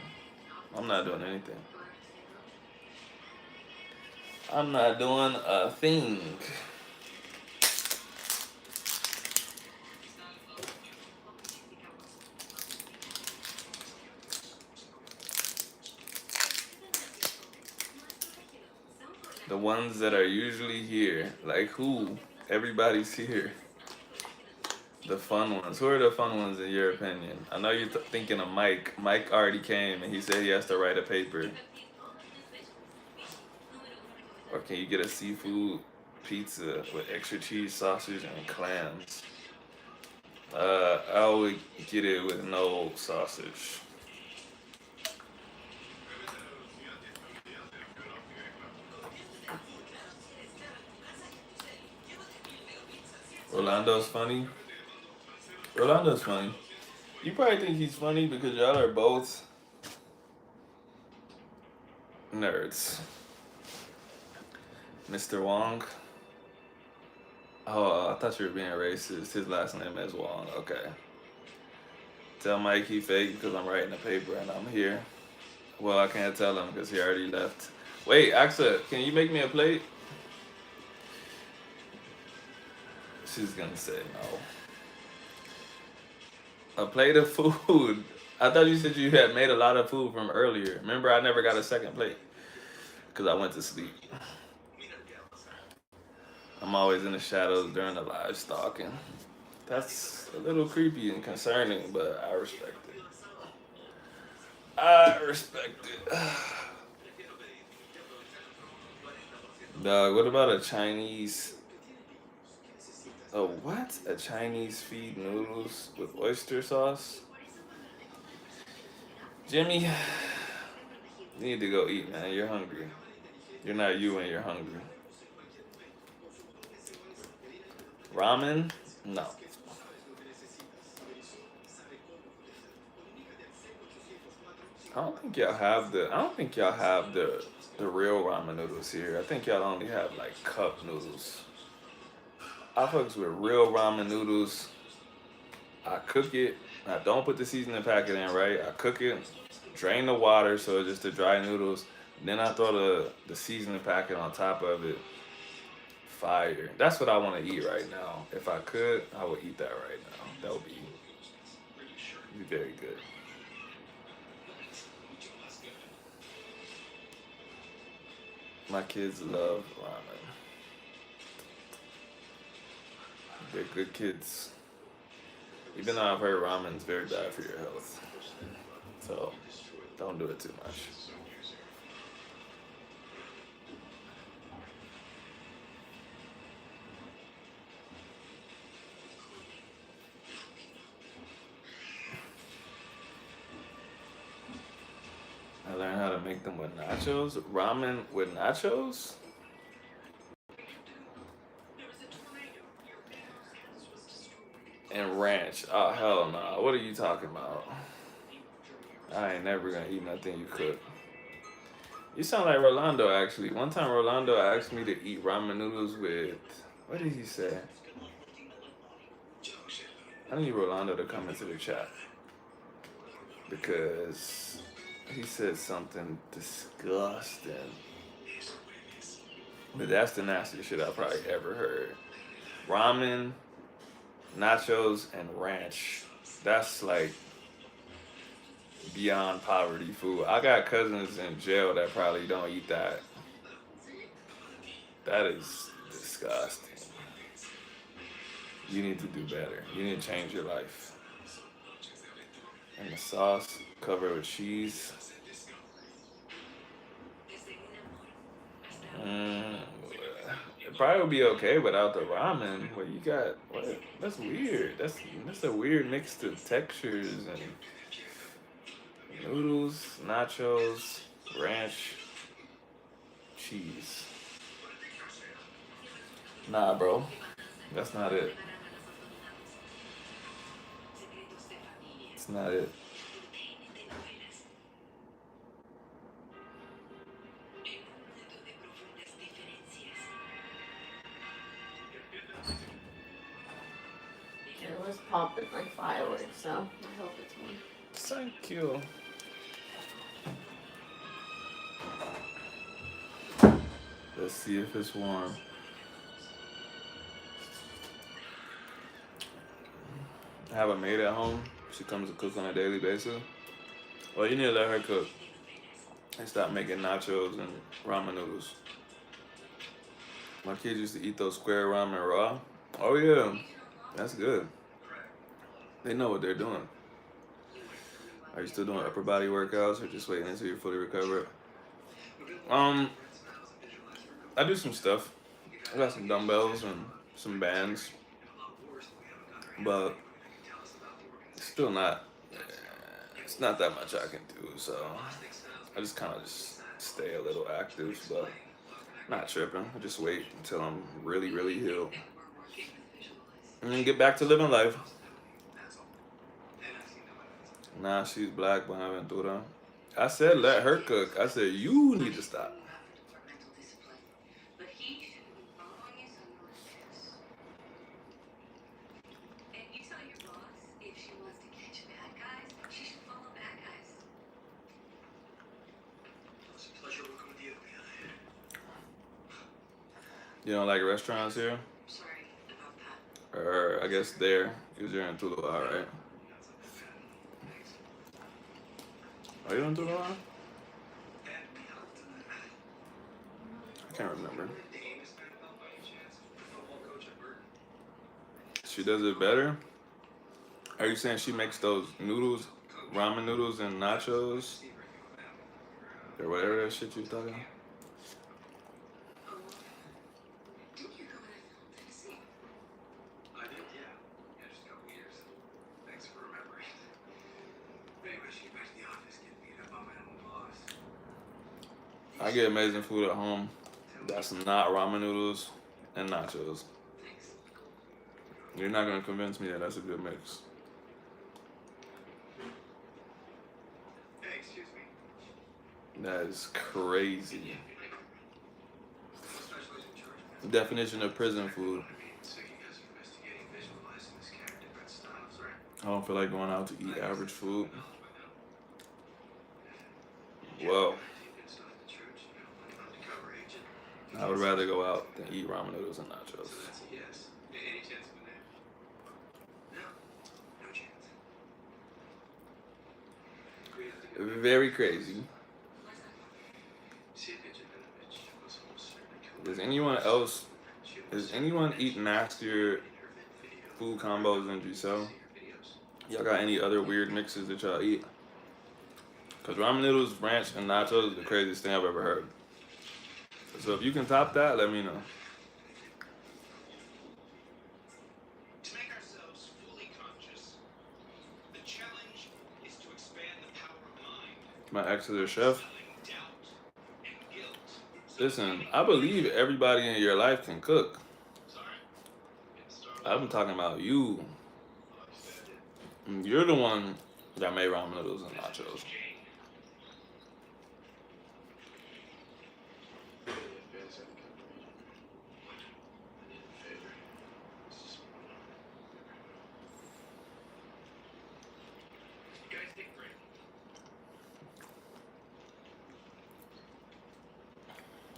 I'm not doing anything. I'm not doing a thing. The ones that are usually here, like who? Everybody's here. The fun ones. Who are the fun ones in your opinion? I know you're thinking of Mike. Mike already came and he said he has to write a paper. Or can you get a seafood pizza with extra cheese, sausage, and clams? I would get it with no sausage. Rolando's funny. Rolando's funny. You probably think he's funny because y'all are both nerds. Mr. Wong. Oh, I thought you were being racist. His last name is Wong. Okay. Tell Mike he fake because I'm writing a paper and I'm here. Well, I can't tell him because he already left. Wait, Axa, can you make me a plate? She's gonna say no. A plate of food. I thought you said you had made a lot of food from earlier. Remember, I never got a second plate because I went to sleep. I'm always in the shadows during the live stalking. That's a little creepy and concerning, but I respect it. I respect it. Dog, what about a Chinese? Oh, what? A Chinese feed noodles with oyster sauce? Jimmy, you need to go eat, man. You're hungry. You're not you when you're hungry. Ramen? No. I don't think y'all have the real ramen noodles here. I think y'all only have like cup noodles. I fucks with real ramen noodles. I cook it. I don't put the seasoning packet in, right? I cook it, drain the water so it's just the dry noodles. Then I throw the seasoning packet on top of it. Fire. That's what I want to eat right now. If I could, I would eat that right now. That would be very good. My kids love ramen. They're good kids. Even though I've heard ramen's very bad for your health. So don't do it too much. I learned how to make them with nachos. Ramen with nachos? And ranch. Oh, hell no. What are you talking about? I ain't never gonna eat nothing you cook. You sound like Rolando, actually. One time, Rolando asked me to eat ramen noodles with. What did he say? I need Rolando to come into the chat. Because he said something disgusting. But that's the nastiest shit I've probably ever heard. Ramen, nachos, and ranch. That's like beyond poverty food. I got cousins in jail that probably don't eat that. That is disgusting. You need to do better. You need to change your life. And the sauce covered with cheese. It probably would be okay without the ramen. What you got? What? That's weird. That's a weird mix of textures and noodles, nachos, ranch, cheese. Nah, bro. That's not it. It's not it. It was popping like fireworks, so I hope it's one. Thank you. Let's see if it's warm. I have a maid at home. She comes to cook on a daily basis. Well, you need to let her cook and stop making nachos and ramen noodles. My kids used to eat those square ramen raw. Oh yeah, that's good. They know what they're doing. Are you still doing upper body workouts or just waiting until you're fully recovered? Um, I do some stuff. I got some dumbbells and some bands, but it's still not. It's not that much I can do. So I just kind of just stay a little active, but not tripping. I just wait until I'm really, really healed, and then get back to living life. Nah, she's black, Buenaventura. I said let her cook. I said you need to stop. You don't like restaurants here? Or I guess there, because you're in Tuluá, right? Are you in Tuluá? I can't remember. She does it better? Are you saying she makes those noodles, ramen noodles and nachos? Or whatever that shit you was talking about? I get amazing food at home. That's not ramen noodles and nachos. You're not gonna convince me that that's a good mix. That is crazy. Definition of prison food. I don't feel like going out to eat average food. Well, I would rather go out than eat ramen noodles and nachos. Very crazy. Does anyone eat nastier food combos than Giselle? Y'all got any other weird mixes that y'all eat? Because ramen noodles, ranch, and nachos is the craziest thing I've ever heard. So if you can top that, let me know. My ex is a chef. Listen, I believe everybody in your life can cook. I'm talking about you. You're the one that made ramen noodles and nachos.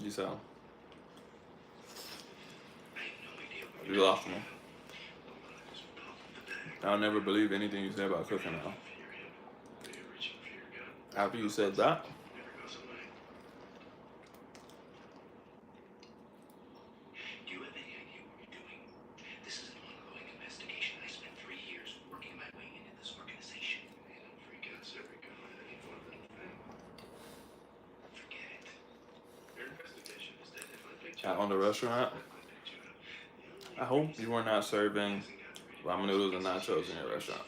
You sound. You lost me. I'll never believe anything you say about cooking now. After you said that, I owned a restaurant. I hope you were not serving ramen noodles and nachos in your restaurant.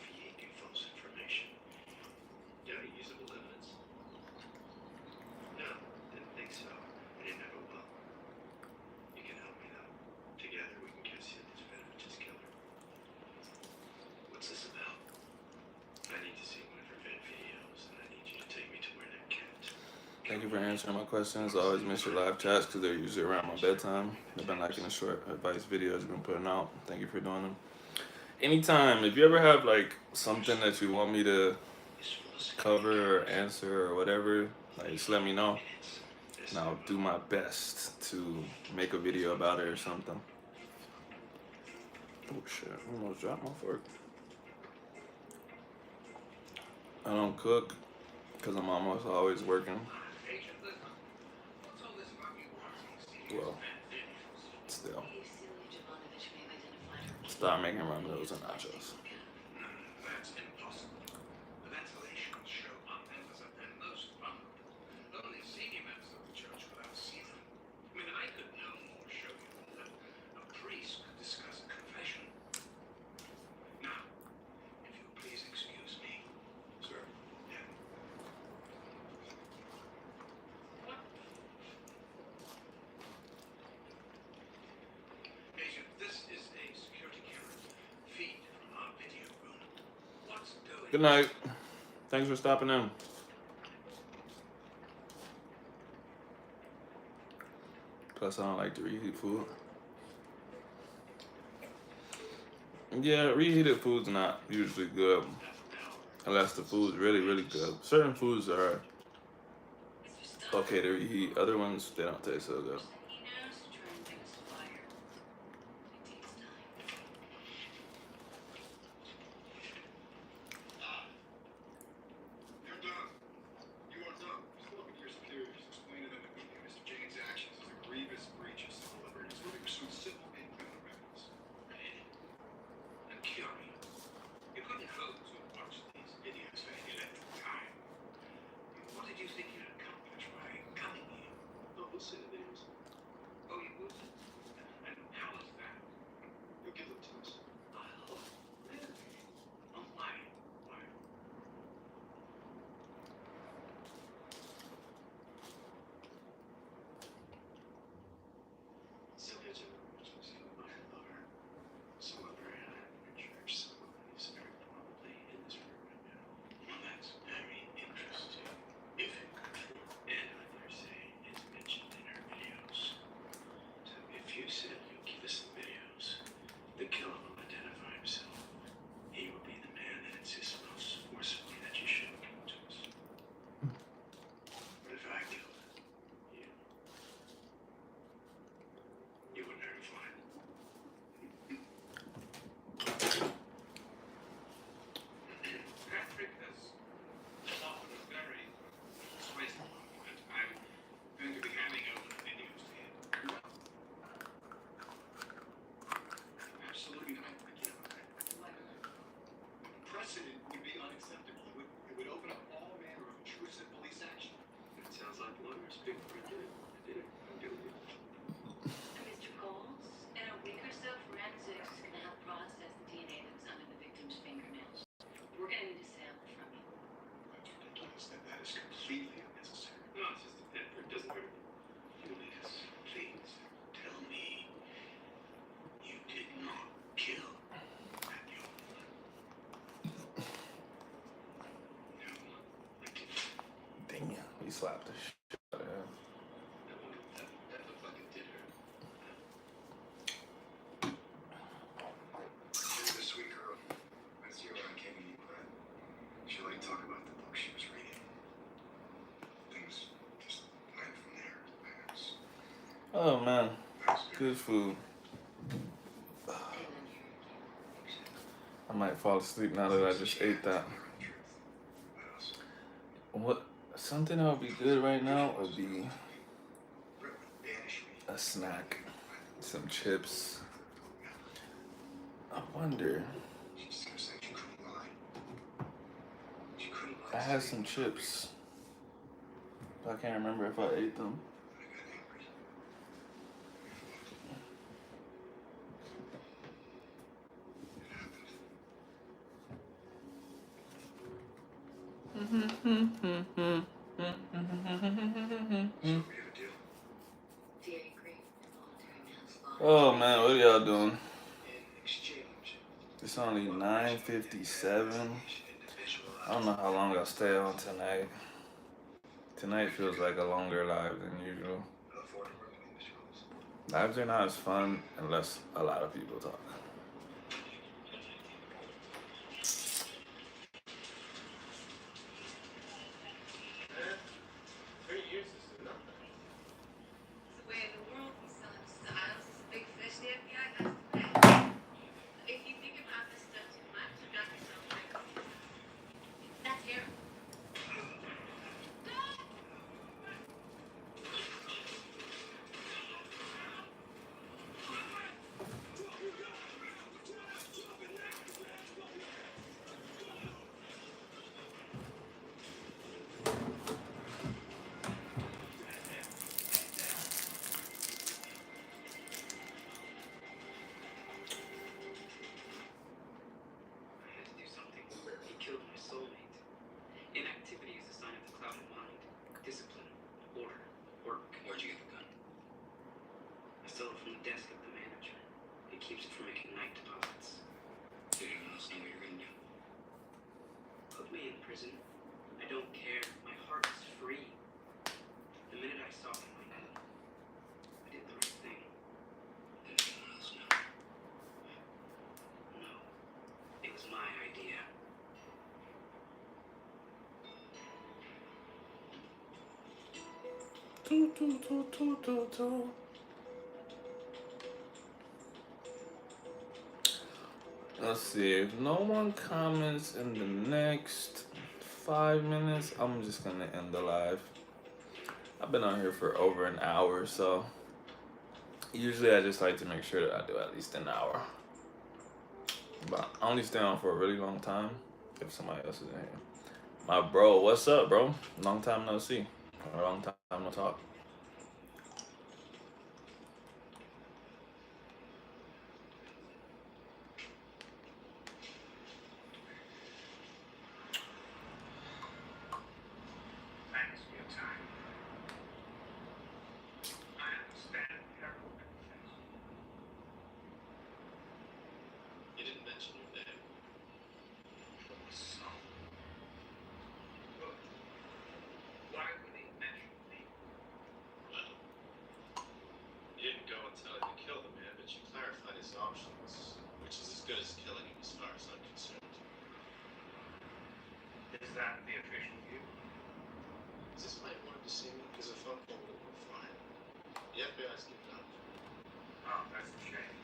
Thank you for answering my questions. I always miss your live chats because they're usually around my bedtime. I've been liking the short advice videos you've been putting out. Thank you for doing them. Anytime, if you ever have like something that you want me to cover or answer or whatever, like just let me know. And I'll do my best to make a video about it or something. Oh shit, I almost dropped my fork. I don't cook because I'm almost always working. Well, it's start making rondos and nachos. That's impossible. The ventilation will show up members of their most vulnerable. Only senior members of the church will ever see them. I mean, I could no more show you than a priest could discuss a confession. Now, if you'll please excuse me. Sir? Yeah. What? Agent, this is a security camera feed from our video room. What's going on? Good night. Thanks for stopping in. Plus, I don't like to reheat food. Yeah, reheated food's not usually good unless the food's really, really good. Certain foods are okay to reheat. Other ones, they don't taste so good. He knows to try and bring us a fire. It takes time. You're done. You are done. Just look at your superiors. Explain to them immediately Mr. Jane's actions is a grievous breach of civil liberties. We're going to pursue civil and criminal remedies. And Kiari, you couldn't hope to watch these videos for any length of time. What did you think you'd accomplish by coming here? Oh, we'll see the videos. Oh, you would? And how is that? You'll give them to us. Oh, really? Oh, why? Why? Sylvia George was a minor lover. Someone very high in your church. Someone who's very probably in this room right now. Well, that's very interesting. If it were true. And I dare say it's mentioned in her videos. So if you said you'll give us the videos, the killer will identify himself. He will be the man that insists most forcefully that you should give him to us. But if I killed you, you wouldn't hurt a fly. Patrick has offered a very persuasive argument. I'm going to be handing over the videos to him. Absolutely not. I can't. Precedent would be unacceptable. It would open up all manner of intrusive police action. It sounds like lawyers speak for a dude. I'm doing it. Mr. Coles, in a week or so, forensics is going to help process the DNA that was under the victim's fingernails. We're going to need a sample from you. That's ridiculous. That is completely unnecessary. No, it's just it doesn't hurt. Julius, please tell me you did not kill that young woman. No, I didn't. Damn, he slapped the shit out of him. I wonder if that looked like it did her. She's a sweet girl. I see her on KBD, but she let me talk about the book she was reading. Things just went from there. Oh man, That's good food. I might fall asleep now that I just ate that. What? Something that would be good right now would be a snack, some chips. I wonder. I had some chips, but I can't remember if I ate them. Dairy Creek, involuntary manslaughter. Oh man, what are y'all doing? It's only 9:57. I don't know how long I'll stay on tonight. Tonight feels like a longer live than usual. Lives are not as fun unless a lot of people talk. It's the way of the world. We sell him styles. It's a big fish the FBI has to pay. If you think about this stuff too much, you got yourself crazy. That's here. prison. I don't care. My heart is free. The minute I saw him, I did the right thing. Did anyone else know? No. It was my idea. Let's see. If no one comments in the next 5 minutes, I'm just gonna end the live. I've been on here for over an hour, so usually I just like to make sure that I do at least an hour. But I only stay on for a really long time if somebody else is in here. My bro, what's up, bro? Long time no see. Or long time no talk. Thanks for your time. I understand your confess. You didn't mention your name. So? Good. Why would he mention me? Well, you didn't go and tell him to kill the man, but you clarified his options, which is as good as killing him as far as I'm concerned. Is that the official view? Is this why you wanted to see me? Because a phone call would have been fine. The FBI's given up. Oh, that's a shame.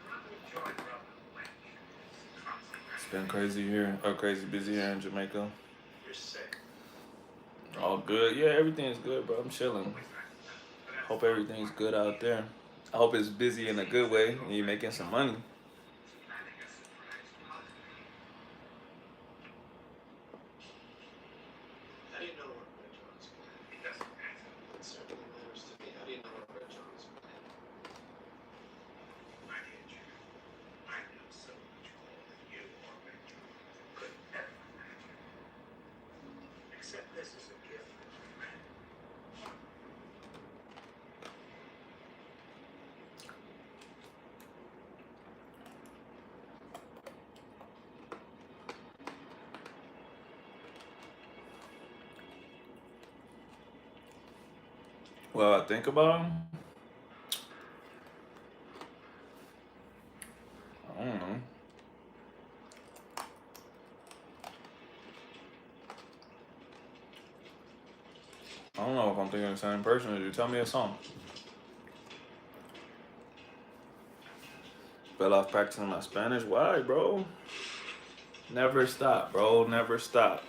Rather enjoy Brother Lynch. It's been crazy here, or crazy busy here in Jamaica. You're sick. All good. Yeah, everything's good, bro. I'm chilling. Hope everything's good out there. I hope it's busy in a good way and you're making some money. Planning a surprise party. How do you know what Red John's plan? It doesn't matter. It certainly matters to me. How do you know what Red John's plan? My dear Jack, I know so much more than you or Red John could ever imagine. Except this is a gift from a friend. Well, I think about him. I don't know. I don't know if I'm thinking of the same person as you. Tell me a song. Fell off practicing my Spanish. Why, bro? Never stop, bro. Never stop.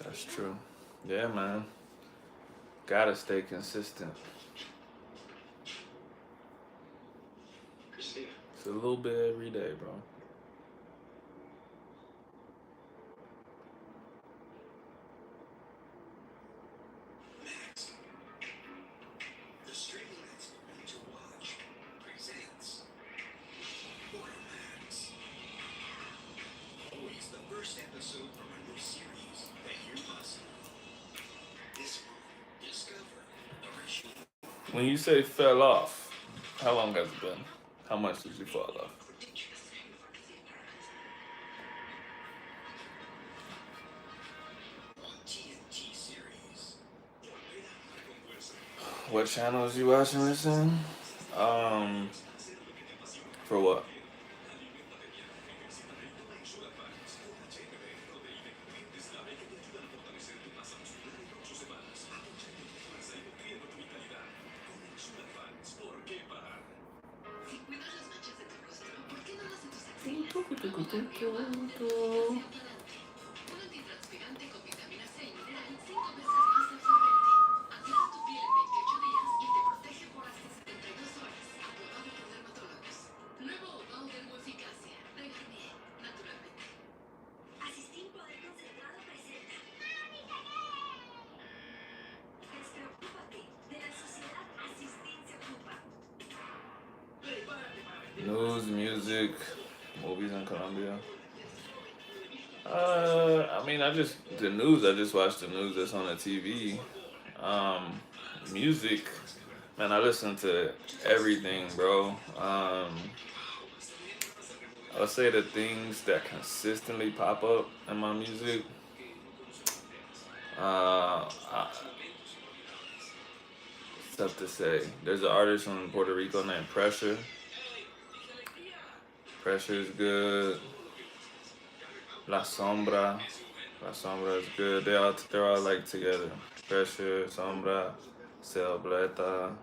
That's true. Yeah, man. Gotta stay consistent. Christina. It's a little bit every day, bro. Max. The streaming that's ready to watch presents Max. Always the first episode from a new series that you must. This one, discover the regime. When you say fell off, how long has it been? How much did you fall off? On TNT series. What channels you watching this in? For what? Si cuidas las manchas de tu rostro, ¿por qué no las en tus axilas? Un antitranspirante con vitamina C y mineral 5 veces más absorbente. Aclara tu piel en 28 días y te protege por hasta 72 horas. Aprobado por dermatólogos. Nuevo Oval Dermoeficacia de Garnier, naturalmente. Asistir Poder Concentrado presenta. Despreocúpate, de la sociedad Asistir se ocupa. News, music, movies in Colombia. I mean, I just watch the news that's on the TV. Music, man, I listen to everything, bro. I would say the things that consistently pop up in my music. It's tough to say. There's an artist from Puerto Rico named Pressure. Pressure is good. La Sombra. La Sombra is good. They're all like together. Pressure, Sombra, Celbleta.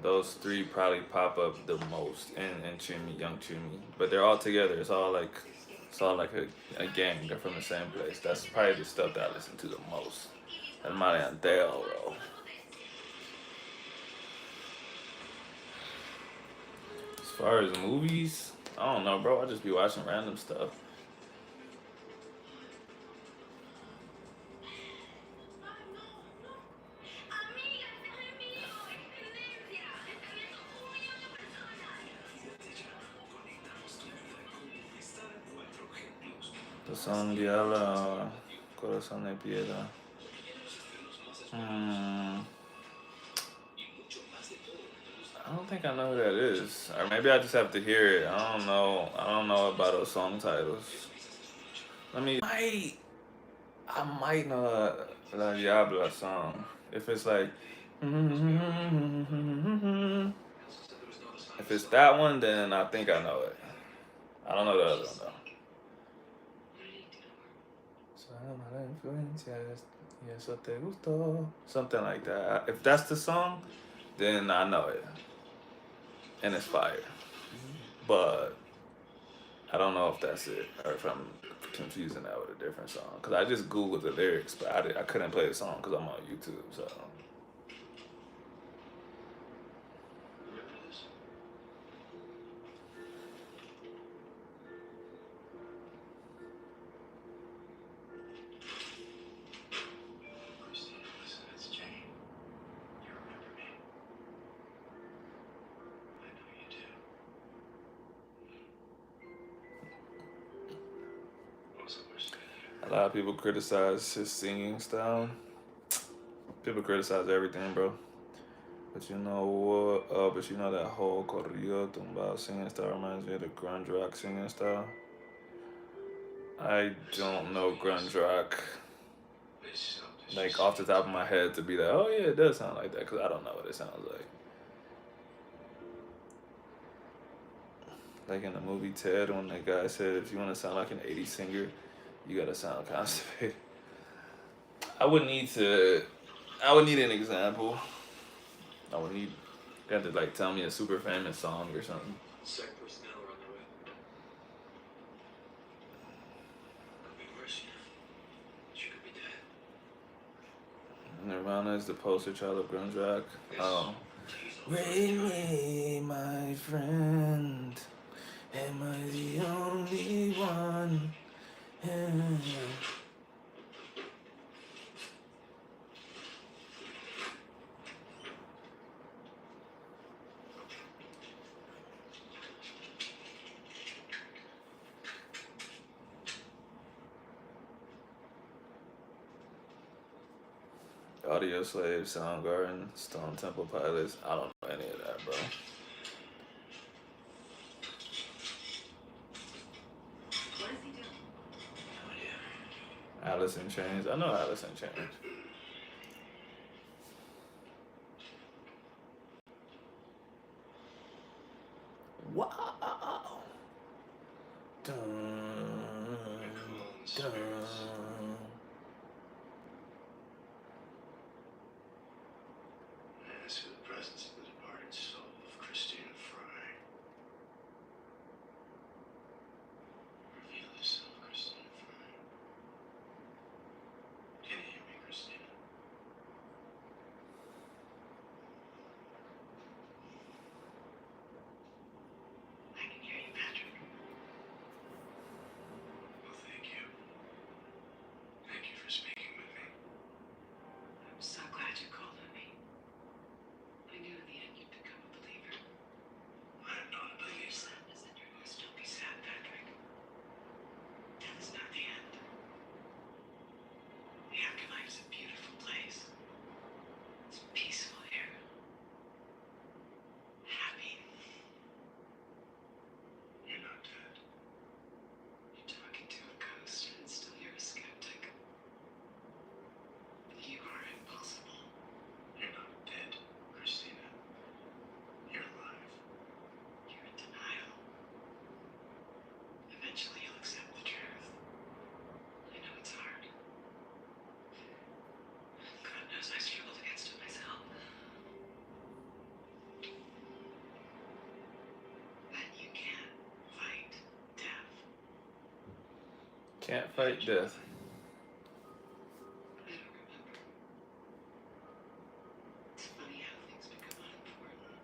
Those three probably pop up the most in Chimmy, Young Chimmy. But they're all together. It's all like a gang. They're from the same place. That's probably the stuff that I listen to the most. El Maleanteo, bro. As far as movies, I don't know, bro. I just be watching random stuff. The song Diabla, Corazón de Piedra. I don't think I know who that is. Or maybe I just have to hear it. I don't know. I don't know about those song titles. I might know a La Diabla song. If it's like, if it's that one, then I think I know it. I don't know the other one though. Something like that. If that's the song, then I know it. And it's fire. But I don't know if that's it or if I'm confusing that with a different song. Because I just Googled the lyrics, but I couldn't play the song because I'm on YouTube. So. A lot of people criticize his singing style. People criticize everything, bro. But you know what? But you know that whole corrido tumbado singing style reminds me of the grunge rock singing style. I don't know grunge rock like off the top of my head to be like, oh yeah, it does sound like that, because I don't know what it sounds like. Like in the movie Ted, when the guy said, if you want to sound like an 80s singer, you gotta sound constipated. I would need an example. I would need, you have to like tell me a super famous song or something. Sec personnel are on their way. Could be worse, you know. She could be dead. Nirvana is the poster child of grunge rock. Oh. Raid me, my friend. Am I the only one? Audio Slave, Soundgarden, Stone Temple Pilots. I don't know any of that, bro. What is he doing? Alice in Chains. I know Alice in Chains. Wow. Dun, dun. As for the presence of the departed soul of Christina Fry. Can't fight death. I don't remember. It's funny how things become unimportant.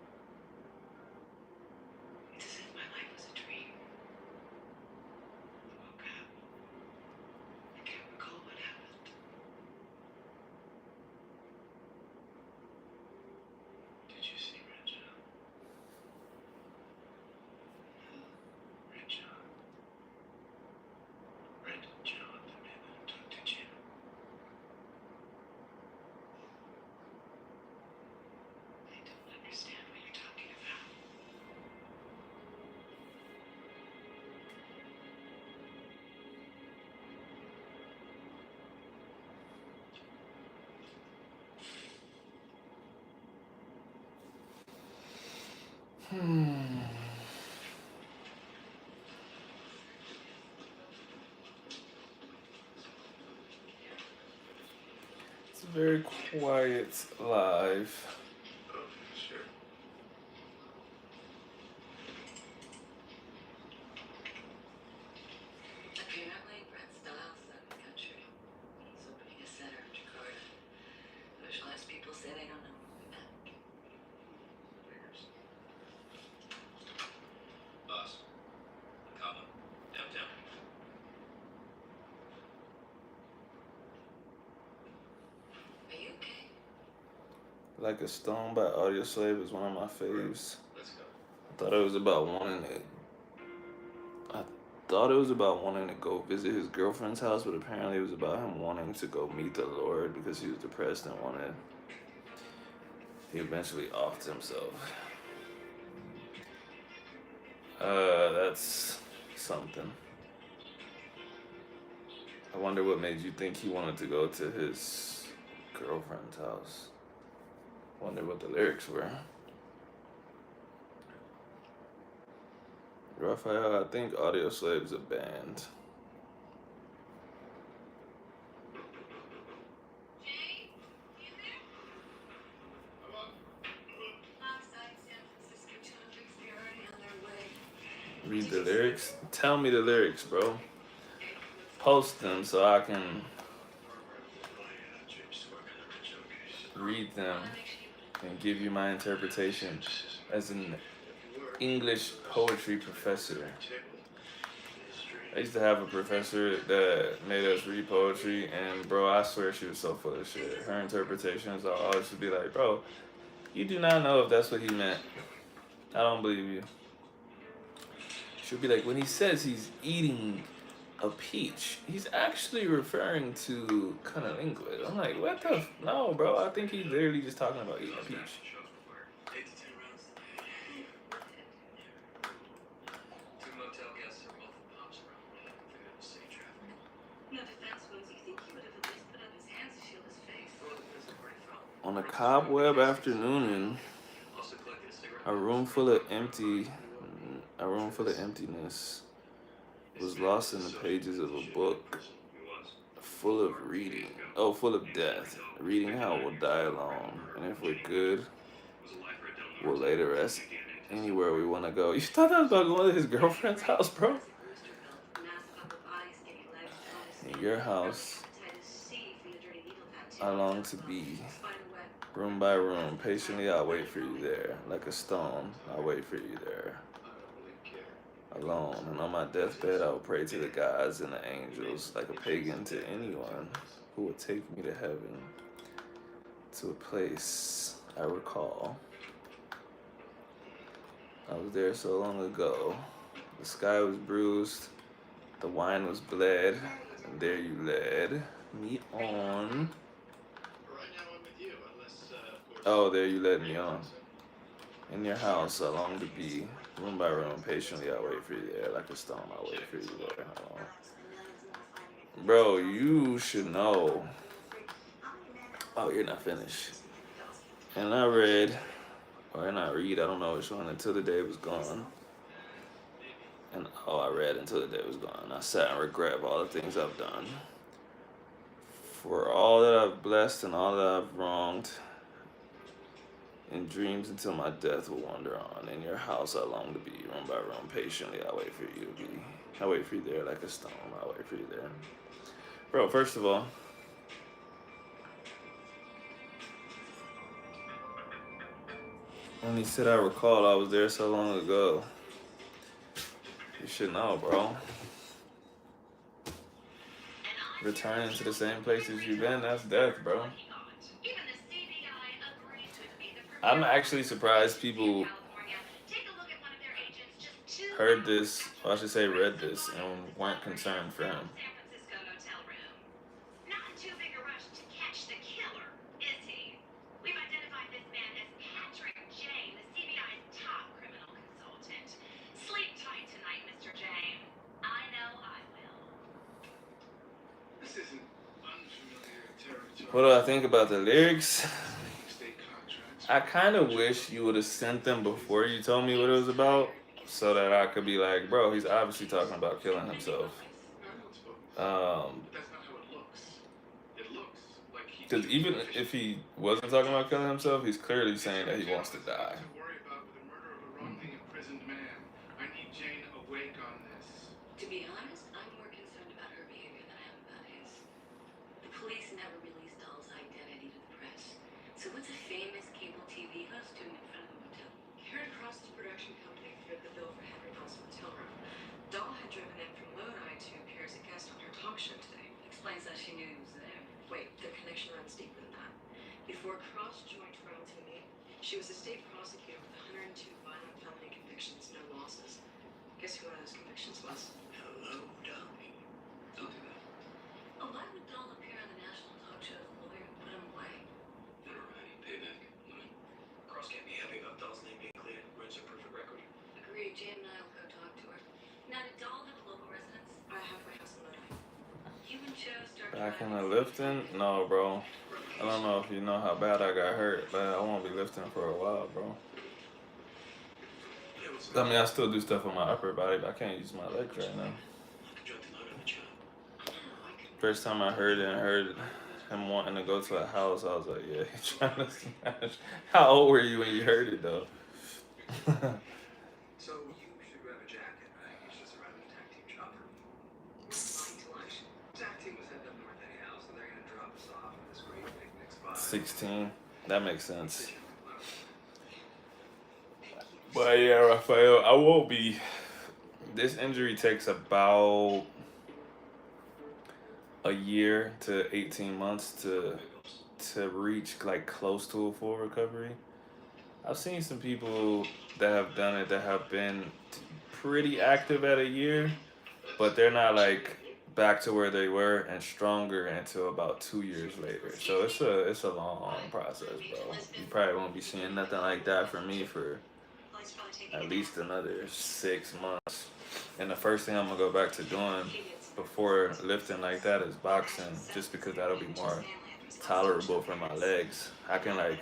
It's as if my life was a dream. I woke up. I can't recall what happened. Did you see Red John? Red John. Red John, the man that abducted you. I don't understand what you're talking about. It's a very quiet live. Oh, sure. Apparently, Brett's still outside the country. He's opening a center in Jakarta. Which lets people say they don't know when we'll be back. Figures. Boss. Cabo. Downtown. Are you okay? Like a Stone by Audio Slave is one of my faves. Let's go. I thought it was about wanting to. I thought it was about wanting to go visit his girlfriend's house, but apparently it was about him wanting to go meet the Lord because he was depressed and wanted. He eventually offed himself. That's something. I wonder what made you think he wanted to go to his girlfriend's house. Wonder what the lyrics were. Raphael, I think Audio Slave's a band. Jay, you there? Outside San Francisco traffic, they're already on their way. Read the lyrics. Tell me the lyrics, bro. Post them so I can read them and give you my interpretation as an English poetry professor. I used to have a professor that made us read poetry, and bro, I swear she was so full of shit. Her interpretations, I'll always be like, bro, you do not know if that's what he meant. I don't believe you. She'll be like, when he says he's eating a peach, he's actually referring to cunnilingus. I'm like, what the? No, bro, I think he's literally just talking about eating a peach. 8 to 10 rounds. 2 motel guests are both pops around. Figured it was safe traffic. No defense wounds. You think he would have at least put up his hands to shield his face? Well, it depends on where he from. On a cobweb afternoon, Also collected a cigarette. a room full of emptiness was lost in the pages of a book full of reading. Oh, full of death. Reading how we'll die alone. And if we're good, we'll lay to rest anywhere we want to go. You thought that was about going to his girlfriend's house, bro? In your house, I long to be. Room by room, patiently I'll wait for you there. Like a stone, I'll wait for you there. Alone, and on my deathbed, I will pray to the gods and the angels, like a pagan to anyone who would take me to heaven, to a place I recall. I was there so long ago. The sky was bruised, the wine was bled, and there you led me on. Right now I'm with you, unless, of course. Oh, there you led me on. In your house, I long to be. Room by room, patiently I wait for you there. Like a stone, I wait for you there. Bro, you should know. Oh, you're not finished. And I read, or I don't know which one, Until the Day Was Gone. And I read Until the Day Was Gone. I sat and regret of all the things I've done. For all that I've blessed and all that I've wronged, In dreams until my death will wander on. In your house I long to be, room by room, patiently I wait for you to be. I wait for you there like a stone, I wait for you there. Bro, first of all, when he said I recall I was there so long ago, you should know, bro. Returning to the same places you've been, that's death, bro. I'm actually surprised people heard this, or I should say read this, and weren't concerned for him. Not in too big a rush to catch the killer, is he? We've identified this man as Patrick Jane, the CBI's top criminal consultant. Sleep tight tonight, Mr. Jane. I know I will. This isn't unfamiliar territory. What do I think about the lyrics? State contracts. I kind of wish you would have sent them before you told me what it was about, so that I could be like, bro, he's obviously talking about killing himself. But that's not how it looks. It looks like he. Because even if he wasn't talking about killing himself, he's clearly saying that he wants to die. To worry about with the murder of a wrongly imprisoned man. I need Jane awake on this. To be honest, I'm more concerned about her behavior than I am about his. The police never released Doll's identity to the press. So what's a famous cable TV host doing in front of a motel? Karen Cross's production company fit the bill for Henry Doll's motel room. Doll had driven in from Lodi to appear as a guest on her talk show today. Explains that she knew he was there. Wait, the connection runs deeper than that. Before Cross joined royalty meet, she was a state prosecutor with 102 violent felony convictions, no losses. Guess who one of those convictions was? Hello, darling. Don't do that. Oh, why would Doll appear on the national talk show as a lawyer and put him away? Never mind. Payback. Cross can't be happy about Doll's name being cleared. Ruins her perfect record. Agreed, Jane and I will go talk to her. Now, did Doll have a local residence? I have my house in Lodi. You and Joe started Back in the lifting? No, bro. I don't know if you know how bad I got hurt, but I won't be lifting for a while, bro. I mean, I still do stuff with my upper body, but I can't use my legs right now. First time I heard it and heard him wanting to go to a house, I was like, yeah, he's trying to smash. How old were you when you heard it, though? So you should grab a jacket, right? He's just arrived in a tag team chopper. Flying to lunch. Tag team was heading up north anyhow, so they're gonna drop us off at this great picnic spot. 16. That makes sense. But yeah, Raphael, I won't be. This injury takes about a year to 18 months to reach like close to a full recovery. I've seen some people that have done it that have been pretty active at a year, but they're not like back to where they were and stronger until about 2 years later. So it's a long process, bro. You probably won't be seeing nothing like that for me for at least another 6 months. And the first thing I'm gonna go back to doing before lifting like that is boxing, just because that'll be more tolerable for my legs. I can like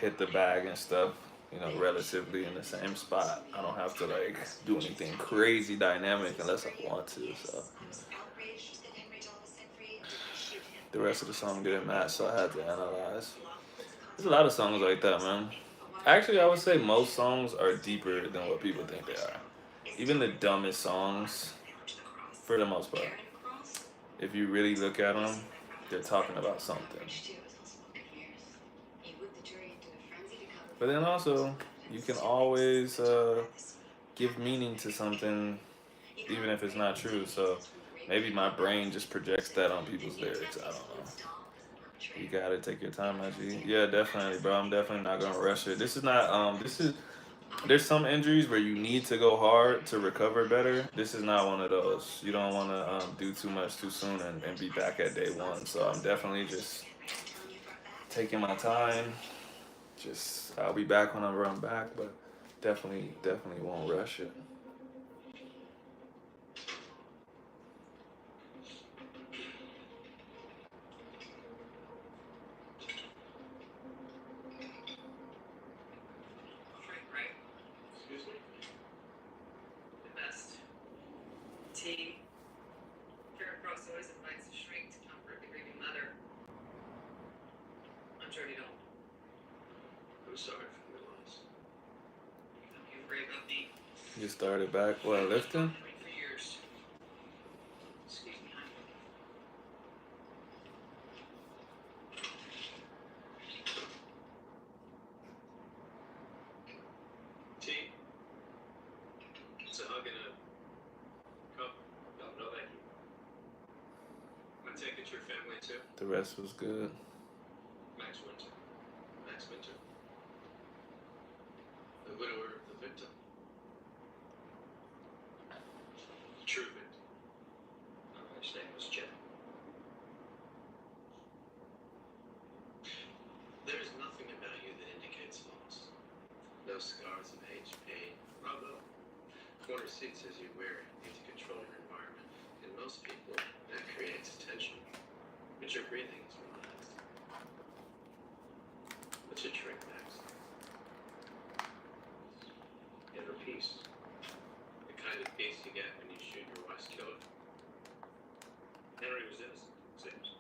hit the bag and stuff, you know, relatively in the same spot. I don't have to like do anything crazy dynamic unless I want to. So the rest of the song didn't match, so I had to analyze. There's a lot of songs like that, man. Actually, I would say most songs are deeper than what people think they are. Even the dumbest songs, for the most part, if you really look at them, they're talking about something. But then also, you can always give meaning to something, even if it's not true. So maybe my brain just projects that on people's lyrics. I don't know. You gotta take your time, G. Yeah, definitely, bro. I'm definitely not gonna rush it. This is not. There's some injuries where you need to go hard to recover better. This is not one of those. You don't want to do too much too soon and be back at day one. So I'm definitely just taking my time. I'll be back whenever I'm back, but definitely won't rush it. Karen Cross always invites a shrink to comfort the grieving mother. I'm sure you don't. Who's I'm sorry for your loss. You worry about me. You started back, what, lifting? For years. Excuse me, honey. Tea? It's a hug and a cup. No, thank you. I take it your family too? The rest was good. Max Winter. Max Winter. The widower of the victim. True victim. His name was Jen. There is nothing about you that indicates loss. No scars of age, pain. Bravo. Corner seat says you wear it. You need to control your environment. In most people, that creates tension. But your breathing is relaxed. What's your trick, Max? Inner peace. The kind of peace you get when you shoot your wife's killer. Henry was innocent, it seems.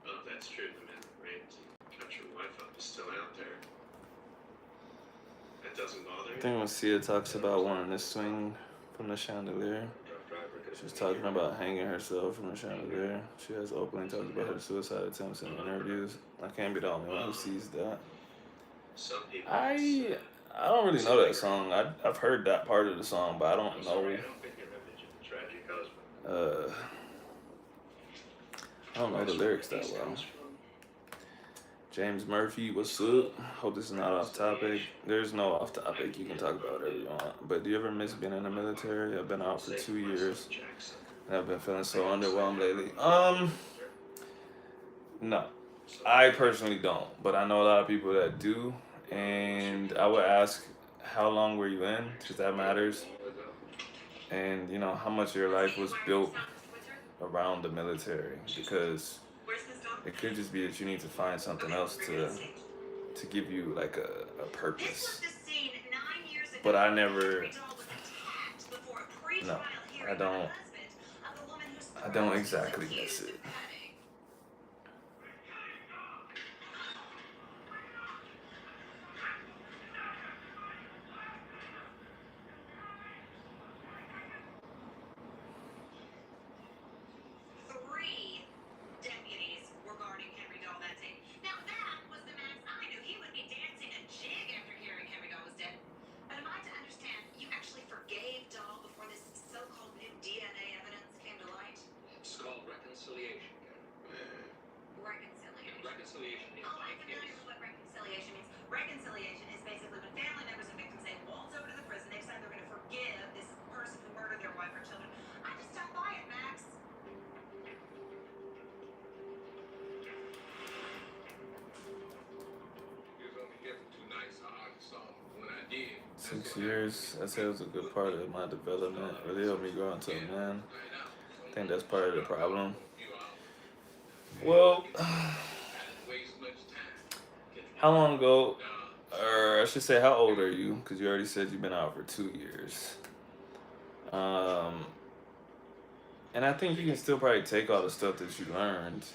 Well, if that's true, the man that raped and cut your wife up is still out there. That doesn't bother I you? think when Sia talks about wanting to swing from the chandelier, she's talking about hanging herself from the chandelier. She has openly talked about her suicide attempts in interviews. I can't be the only one who sees that. Some people. I don't really know that song. I've heard that part of the song, but I don't know. Sorry, I don't think your image of the tragic husband. I don't know the lyrics that well. James Murphy, what's up? Hope this is not off topic. There's no off topic. You can talk about whatever you want. But do you ever miss being in the military? I've been out for 2 years, and I've been feeling so underwhelmed lately. No, I personally don't, but I know a lot of people that do. And I would ask, how long were you in? Because that matters. And you know how much of your life was built around the military, because it could just be that you need to find something else to give you like a purpose. But I never, no, I don't exactly miss it. Reconciliation is Oh, I'm familiar with what reconciliation means. Reconciliation is basically when family members of victims say, waltz over to the prison, they decide they're going to forgive this person who murdered their wife or children. I just don't buy it, Max. You was only here for 2 nights, so I saw when I did. 6 years, I say it was a good part of my development. Really helped me grow into a man. I think that's part of the problem. Well, how long ago, or I should say, how old are you? Because you already said you've been out for 2 years. And I think you can still probably take all the stuff that you learned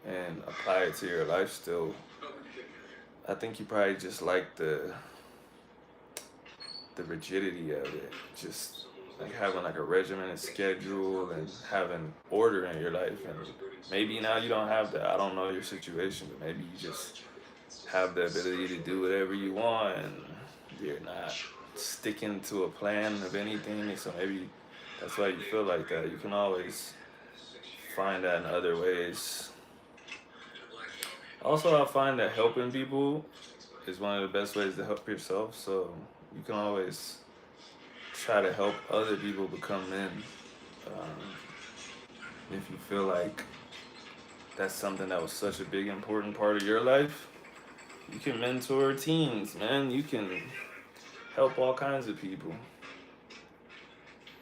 and apply it to your life still. I think you probably just like the rigidity of it, just like having like a regimented schedule and having order in your life. And maybe now you don't have that. I don't know your situation, but maybe you just have the ability to do whatever you want and you're not sticking to a plan of anything. So maybe that's why you feel like that. You can always find that in other ways. Also, I find that helping people is one of the best ways to help yourself. So you can always try to help other people become men. If you feel like that's something that was such a big, important part of your life, you can mentor teens, man. You can help all kinds of people.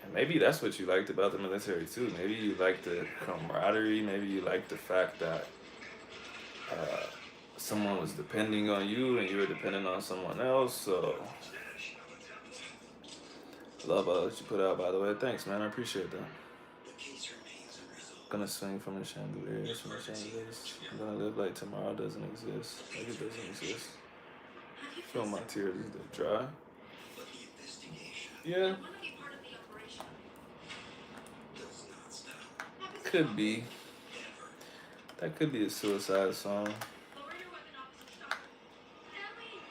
And maybe that's what you liked about the military too. Maybe you like the camaraderie. Maybe you like the fact that someone was depending on you and you were depending on someone else. So, love all that you put out, by the way. Thanks, man. I appreciate that. Gonna swing from the chandeliers, I'm gonna live like tomorrow doesn't exist. Like it doesn't exist. Have you Feel my tears as they dry. But the investigation Yeah, I want to be part of the operation. does not stop. could be. Ever. That could be a suicide song. Lower your weapon, Officer Starr. Ellie!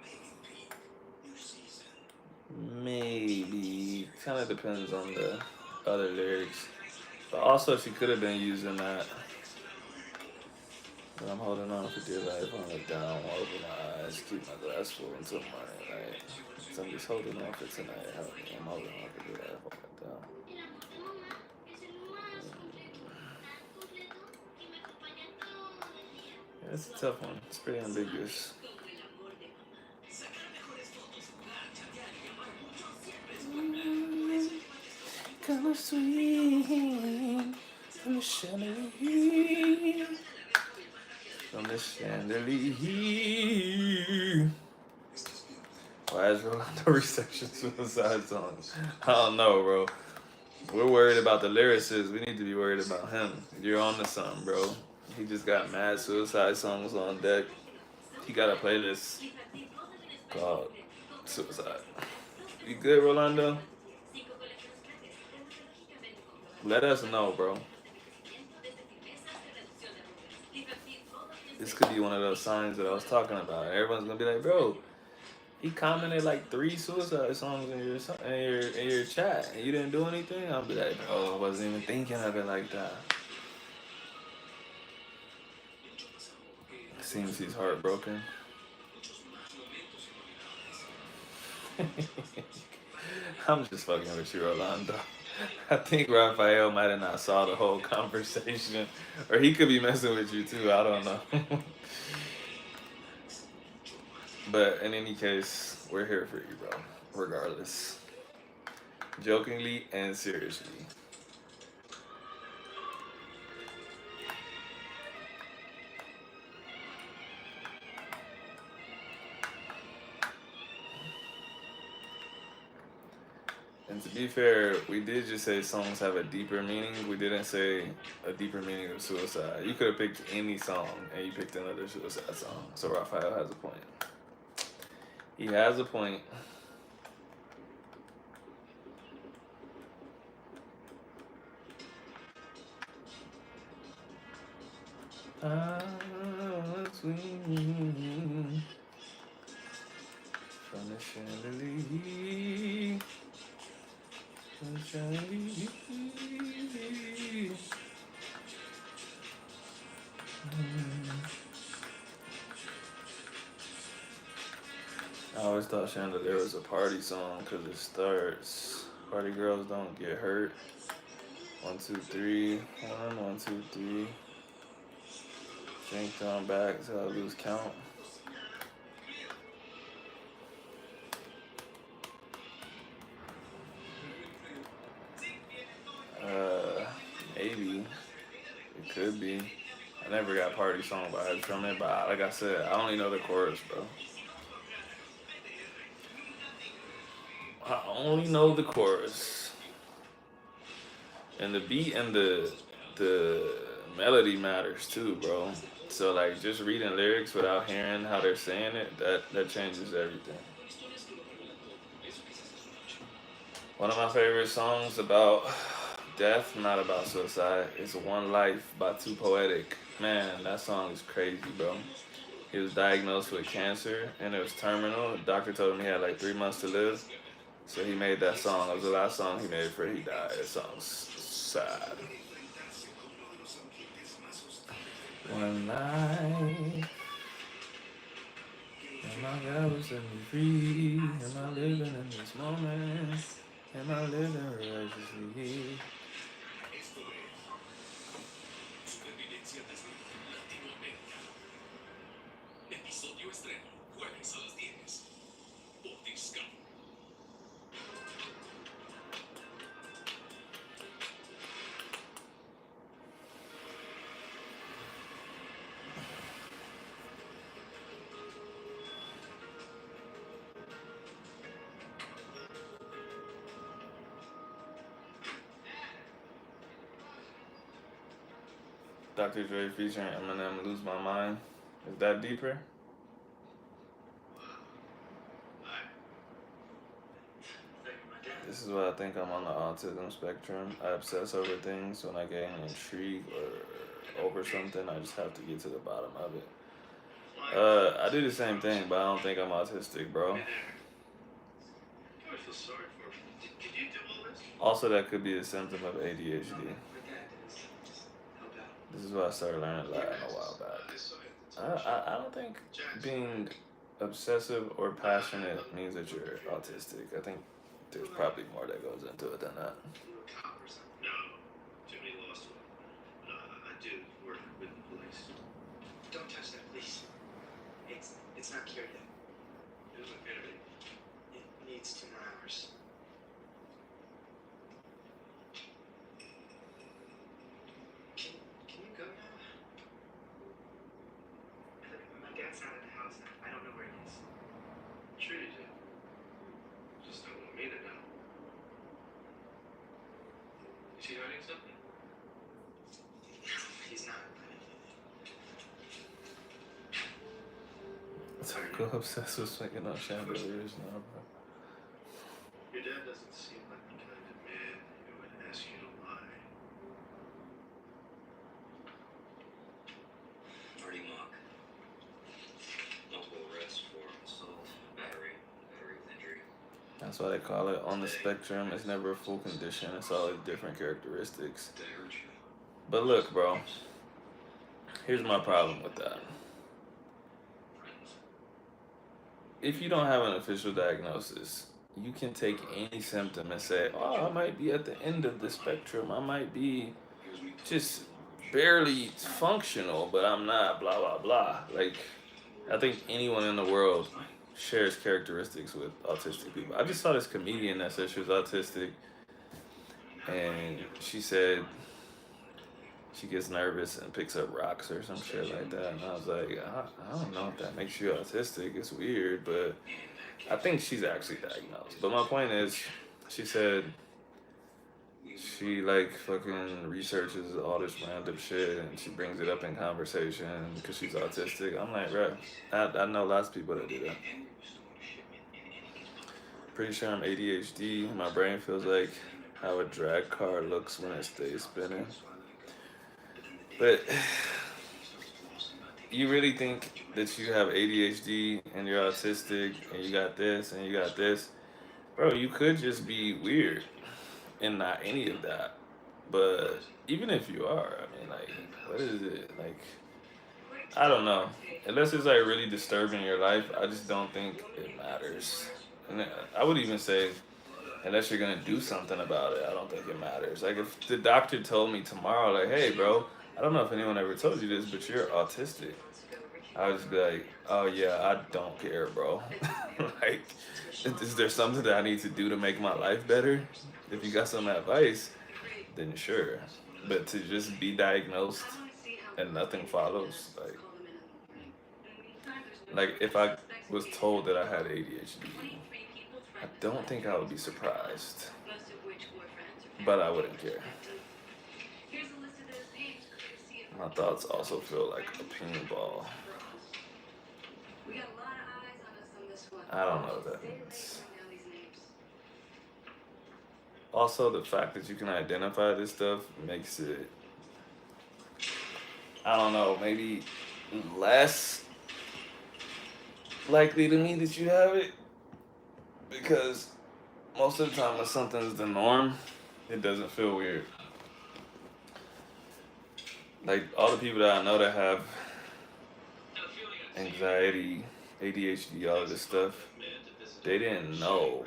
Maybe Pete. New season. Maybe. Kind of depends on the other lyrics. But also, she could have been using that. But I'm holding on for dear life. I look down, open my eyes, keep my glass full until morning light. So I'm just holding on for tonight. Help me. I'm holding on for dear life. Hold it down. El amor de mamá es el más completo, tan completo que me acompaña todo el día. Yeah, it's a tough one. It's pretty ambiguous. Como el amor de mamá. Sacar mejores fotos, jugar, chatear y llamar mucho siempre es buena. Come swing from the chandelier. From the chandelier. Why is Rolando resection suicide songs? I don't know, bro. We're worried about the lyricists. We need to be worried about him. You're on to something, bro. He just got mad suicide songs on deck. He got a playlist called Suicide. You good, Rolando? Let us know, bro. This could be one of those signs that I was talking about. Everyone's gonna be like, bro, he commented like 3 suicide songs in your chat, and you didn't do anything. I'll be like, bro, I wasn't even thinking of it like that. Seems he's heartbroken. I'm just fucking with you, Rolando. I think Raphael might have not saw the whole conversation, or he could be messing with you too. I don't know. But in any case, we're here for you, bro. Regardless, jokingly and seriously. And to be fair, we did just say songs have a deeper meaning. We didn't say a deeper meaning of suicide. You could have picked any song and you picked another suicide song. So Raphael has a point. He has a point. Swing from the chandelier. I always thought Chandelier was a party song because it starts. Party girls don't get hurt. 1, 2, 3. 1, 1, 2, 3. Drink down back till I lose count. Maybe. It could be. I never got party song vibes from it, but like I said, I only know the chorus, bro. I only know the chorus. And the beat and the melody matters too, bro. So like just reading lyrics without hearing how they're saying it, that changes everything. One of my favorite songs about death, not about suicide, is One Life by Too Poetic. Man, that song is crazy, bro. He was diagnosed with cancer and it was terminal. The doctor told him he had like 3 months to live. So he made that song. It was the last song he made before he died. That song's sad. One life. Am I ever set me free? Am I living in this moment? Am I living righteously? Supervivencia desde Latinoamérica. Episodio estreno, jueves a las 10. Por Discovery. Dr. Dre featuring Eminem, Lose My Mind. Is that deeper? This is why I think I'm on the autism spectrum. I obsess over things when I gain intrigue or over something. I just have to get to the bottom of it. I do the same thing, but I don't think I'm autistic, bro. I feel sorry for him. Did you do all this? Also, that could be a symptom of ADHD. My dad did his help out. This is why I started learning Latin a while back. I don't think being obsessive or passionate means that you're autistic. I think there's probably more that goes into it than that. You were a cop or something? No. Jimmy lost one. I do work with the police. Don't touch that, please. It's not cured yet. It doesn't appear to be. It needs 2 more hours. Can you go now? My dad's not at the house. I don't know where he is. Sure you do. Just don't want me to know. Is he hiding something? No, he's not. Go obsessed with swinging on chandeliers now, bro. Your dad doesn't seem like the kind of man who would ask you to lie. Marty Mock. Multiple arrests for assault, battery with injury. That's why they call it on the spectrum. It's never a full condition. It's always different characteristics. Did I hurt you? But look, bro. Here's my problem with that. If you don't have an official diagnosis, you can take any symptom and say, oh, I might be at the end of the spectrum. I might be just barely functional, but I'm not, blah, blah, blah. Like, I think anyone in the world shares characteristics with autistic people. I just saw this comedian that said she was autistic, and she said she gets nervous and picks up rocks or some shit like that. And I was like, I don't know if that makes you autistic. It's weird, but I think she's actually diagnosed. But my point is, she said she like fucking researches all this random shit and she brings it up in conversation because she's autistic. I'm like, bro, I know lots of people that do that. Pretty sure I'm ADHD. My brain feels like how a drag car looks when it stays spinning. But you really think that you have ADHD and you're autistic and you got this and you got this? Bro, you could just be weird and not any of that. But even if you are, I mean, like, what is it? Like, I don't know. Unless it's like really disturbing your life, I just don't think it matters. And I would even say, unless you're gonna do something about it, I don't think it matters. Like, if the doctor told me tomorrow, like, hey, bro, I don't know if anyone ever told you this, but you're autistic, I would just be like, oh yeah, I don't care, bro. Like, is there something that I need to do to make my life better? If you got some advice, then sure. But to just be diagnosed and nothing follows, like if I was told that I had ADHD, I don't think I would be surprised, but I wouldn't care. My thoughts also feel like a ping ball. I don't know what that means. Also, the fact that you can identify this stuff makes it, I don't know, maybe less likely to me that you have it. Because most of the time when something's the norm, it doesn't feel weird. Like, all the people that I know that have anxiety, ADHD, all of this stuff, they didn't know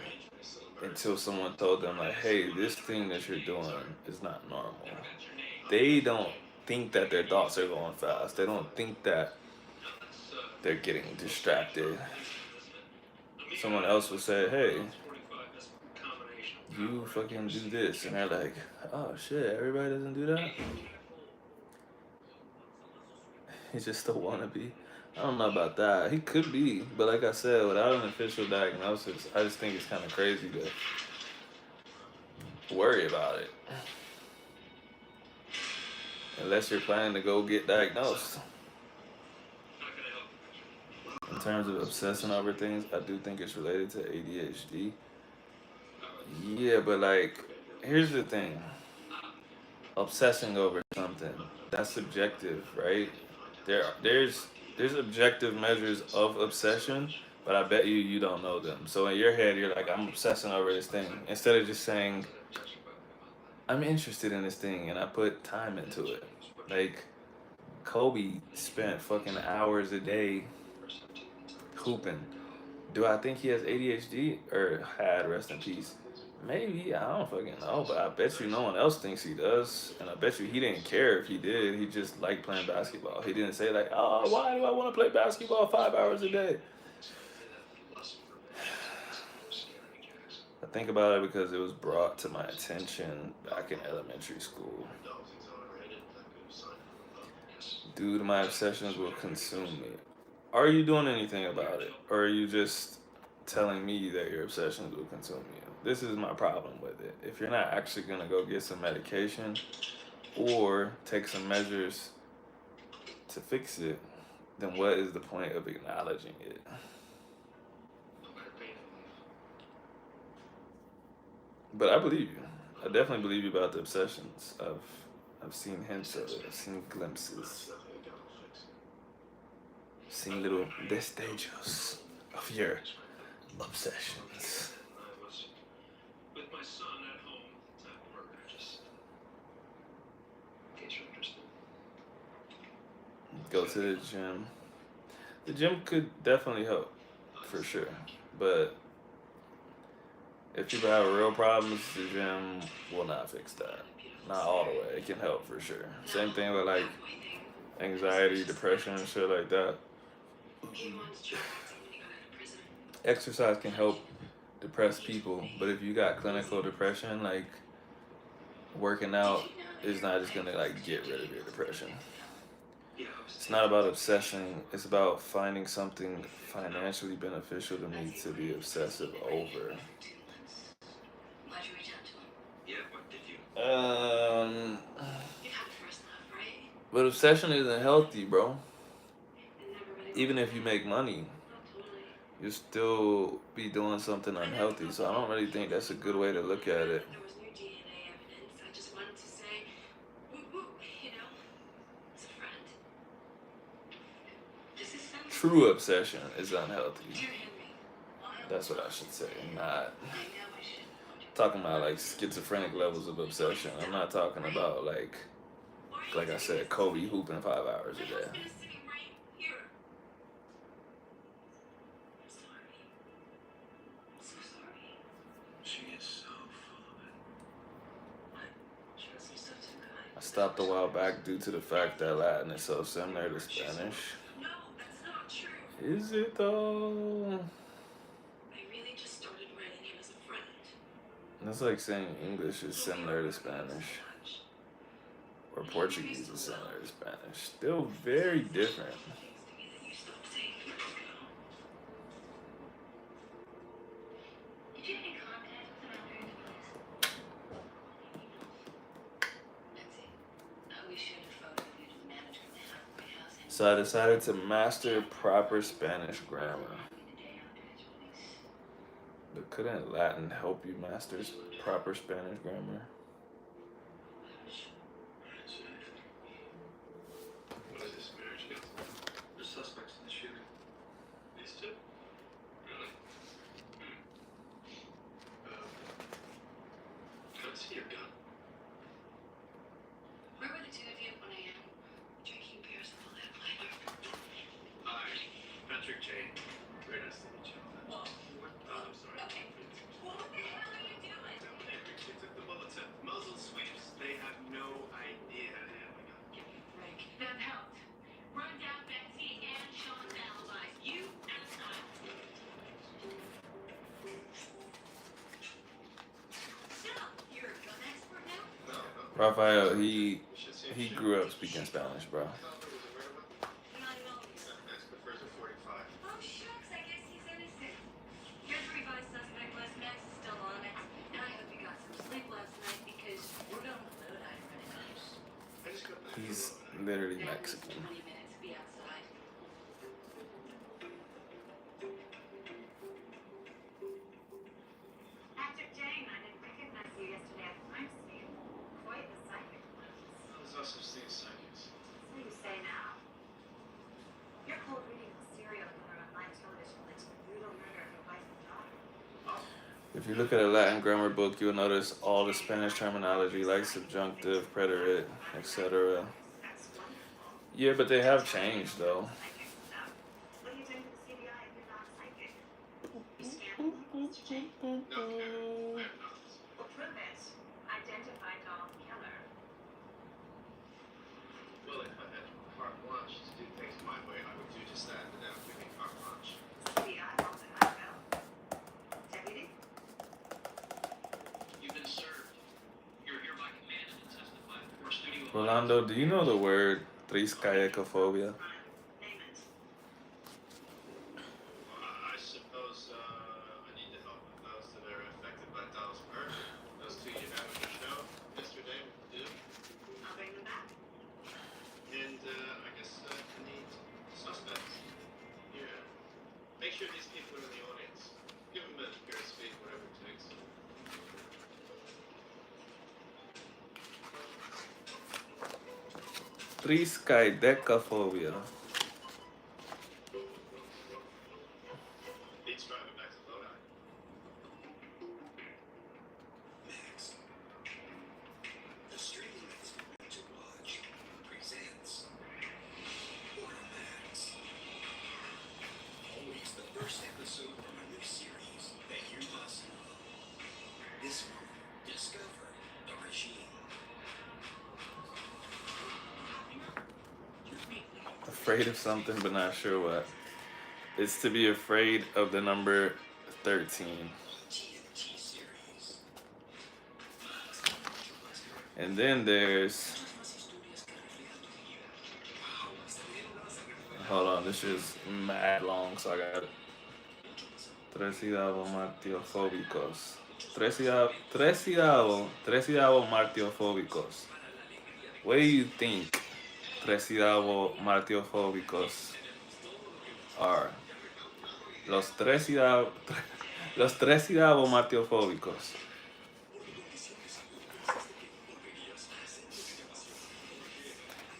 until someone told them, like, hey, this thing that you're doing is not normal. They don't think that their thoughts are going fast. They don't think that they're getting distracted. Someone else would say, hey, you fucking do this. And they're like, oh shit, everybody doesn't do that? He's just a wannabe. I don't know about that. He could be, but like I said, without an official diagnosis, I just think it's kind of crazy to worry about it. Unless you're planning to go get diagnosed. In terms of obsessing over things, I do think it's related to ADHD. Yeah, but like, here's the thing: obsessing over something, that's subjective, right? There's objective measures of obsession, but I bet you don't know them. So in your head, you're like, I'm obsessing over this thing, instead of just saying, I'm interested in this thing and I put time into it. Like Kobe spent fucking hours a day hooping. Do I think he has ADHD or had, rest in peace? Maybe, I don't fucking know, but I bet you no one else thinks he does. And I bet you he didn't care if he did. He just liked playing basketball. He didn't say, like, oh, why do I want to play basketball 5 hours a day? I think about it because it was brought to my attention back in elementary school. Dude, my obsessions will consume me. Are you doing anything about it? Or are you just telling me that your obsessions will consume you? This is my problem with it. If you're not actually gonna go get some medication or take some measures to fix it, then what is the point of acknowledging it? But I believe you. I definitely believe you about the obsessions. I've seen hints of it. I've seen glimpses. Seen little destellos of your obsessions. With my son at home, at work, just in case you're interested. Go to the gym. The gym could definitely help, for sure. But if people have real problems, the gym will not fix that. Not all the way. It can help for sure. Same thing with like anxiety, depression, and shit like that. Exercise can help depressed people, but if you got clinical depression, like working out is not just gonna like get rid of your depression. It's not about obsessing, it's about finding something financially beneficial to me to be obsessive over. Why'd you reach out to him? Yeah, what did you? You had first love, right? But obsession isn't healthy, bro. It never really Even was. if you make money, Not totally. you still be doing something unhealthy. So I don't really think that's a good way to look at it. There was new DNA evidence. I just wanted to say, woo woo, you know, as a friend. This is something. True obsession is unhealthy. Dear Henry, That's what I should say. Not I know I shouldn't. talking about like schizophrenic levels of obsession. I'm not talking about like I said, Kobe hooping 5 hours a My day. husband is sitting right here. I'm sorry. I'm so sorry. She is so full of it. What? She wrote some stuff too good. I stopped a while back due to the fact that Latin is so similar to Spanish. No, that's not true. Is it though? I really just started writing him as a friend. That's like saying English is similar to Spanish. Or Portuguese is similar to Spanish. Still very different. Did you have any contact with him after your divorce? Betsy, we shared a photo of you to the manager of the halfway house in So I decided to master proper Spanish grammar. the day after his release. But couldn't Latin help you master proper Spanish grammar? What is this, marriage counseling? The suspects in the shooting. These two? Really? Let's see your gun. Where were the two of you at 1 a.m.? Drinking beers and all that flavor. Hi, Patrick Jane. Very nice to meet you. Whoa. I'm sorry. Okay. Well, what the hell are you doing? They took the bullets at muzzle sweeps. They have no idea how to handle a gun. Give me a break. That helped. Run down Betsy and Sean's alibis. You and I. So, you're a gun expert now? Rafael, he grew up speaking Spanish, bro. Not at all. Max prefers a 45. Oh, shucks, I guess he's innocent. Here's the revised suspect list. Max is still on it. And I hope you got some sleep last night because we're going to load item right now. I just got back. He's literally Then Mexican. 20 minutes, be outside. Patrick Jane, I yesterday at the crime scene. Quite the psychic. There's no such thing as psychics. So you say now. You're cold reading the serial killer on live television led to the brutal murder of your wife and daughter. If you look at a Latin grammar book, you'll notice all the Spanish terminology like subjunctive, preterite, etc. That's wonderful. Yeah, but they have changed though. Psychic stuff. What are you doing to the CBI if you're not psychic? You scanned them, Mr. J? No, Karen, I have not. Well, prove it. Identify Dolph Keller. Well, if I had carte blanche to do things my way, I would do just that without giving carte blanche. CBI wants it, I will. Deputy? You've been served. You're hereby commanded to testify before studio. Rolando, do you know the word triskaidekaphobia? Name it. I suppose I need to help with those that are affected by Dolph's murder. Those two you had on the show yesterday with the dude. I'll bring them back. And I guess I need suspects. Yeah. Make sure these people are in the audience. Give them a minute here to speak, whatever it takes. Triskaidekaphobia. Beats driving back to Lodi. Max. The streaming that's going to watch presents Max. Always the first episode from a new series that you must know. This one, discover the regime. Afraid of something but not sure what. It's to be afraid of the number 13. TNT series. And then there's, hold on, this is mad long, so I got Tresidavo martiofóbicos. Tresidavo martiofóbicos. What do you think Tresidavo martiofóbicos are? Los Tresidavo martiofóbicos.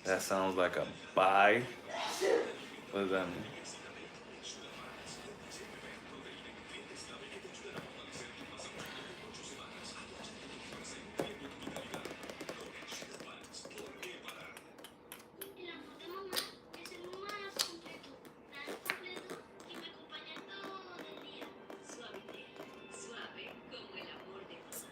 That sounds like a bye. What does that mean? El amor de mamá es el más completo, tan completo que me acompaña todo el día. Suave, suave como el amor de mamá.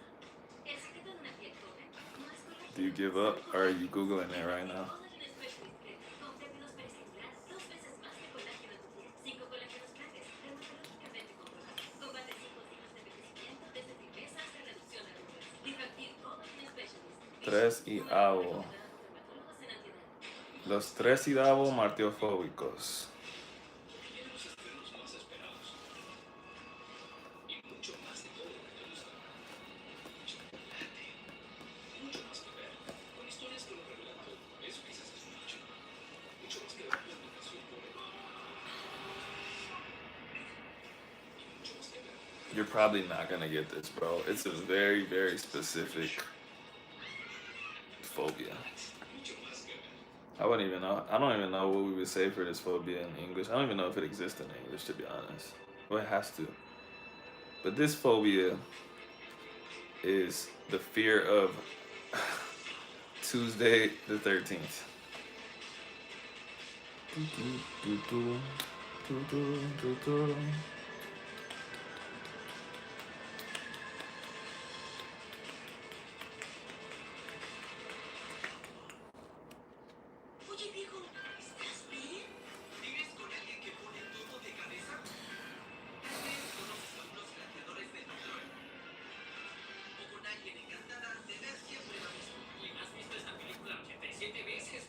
El secreto de una piel joven no es colágeno. Do you give up or are you Googling it right now? Colágeno Specialist Cream, con péptidos periciclar, 2 veces más de colágeno en tu piel. 5 colágenos grandes, dermatológicamente comprobados. Combate 5 signos de envejecimiento, desde firmeza hasta reducción de arrugas. Difactil Collagen Specialist. Tres y avo. Dermatólogos en antiedad. Los Tresidavo martiofóbicos. Tenemos estrenos más esperados. Y mucho más de todo lo que te gusta. Chocolate. Mucho más que ver. Con historias que lo revelan todo. Eso quizás es mucho. Mucho más que ver la aplicación por el y mucho más que ver. You're probably not gonna get this, bro. It's a very, very specific phobia. Mucho más que ver. I wouldn't even know. I don't even know what we would say for this phobia in English. I don't even know if it exists in English, to be honest. Well, it has to. But this phobia is the fear of Tuesday the 13th. Oye, viejo, ¿estás bien? ¿Vives con alguien que pone todo de cabeza? Tal vez conoces a unos gladiadores de Nueva o con alguien encantada de ver siempre lo mismo. ¿Has visto esta película 87 veces?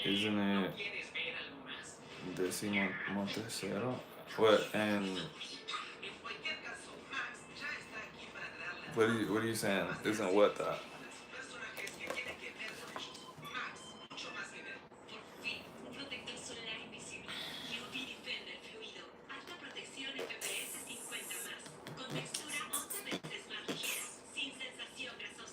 Isn't ¿No it quieres ver algo más? Decimo Montesero? What and En cualquier caso, Max ya está aquí para darle what are you saying? Isn't what the personajes que tienen que ver con ellos. Max, mucho más que ver. Por fin, protector solar invisible. UV Defender fluido. Alta protección FPS 50+. Con textura 11 veces más ligera. Sin sensación grasosa.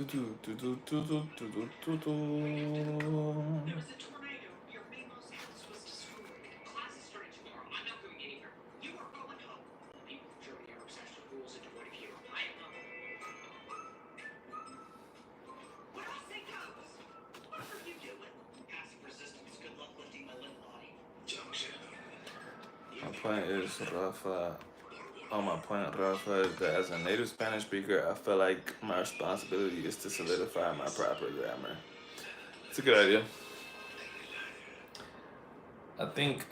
There was a tornado. Your Mimo's house was destroyed. Classes starting tomorrow. I'm not going anywhere. You are going home. People from Germany are obsessed with rules and devoid of humor. I am not. What I say goes. What are you doing? Passive resistance. Good luck lifting my limb body. My point is, Rafa. Oh, my point, Rafa, is that as a native Spanish speaker, I feel like my responsibility is to solidify my proper grammar. It's a good idea. I think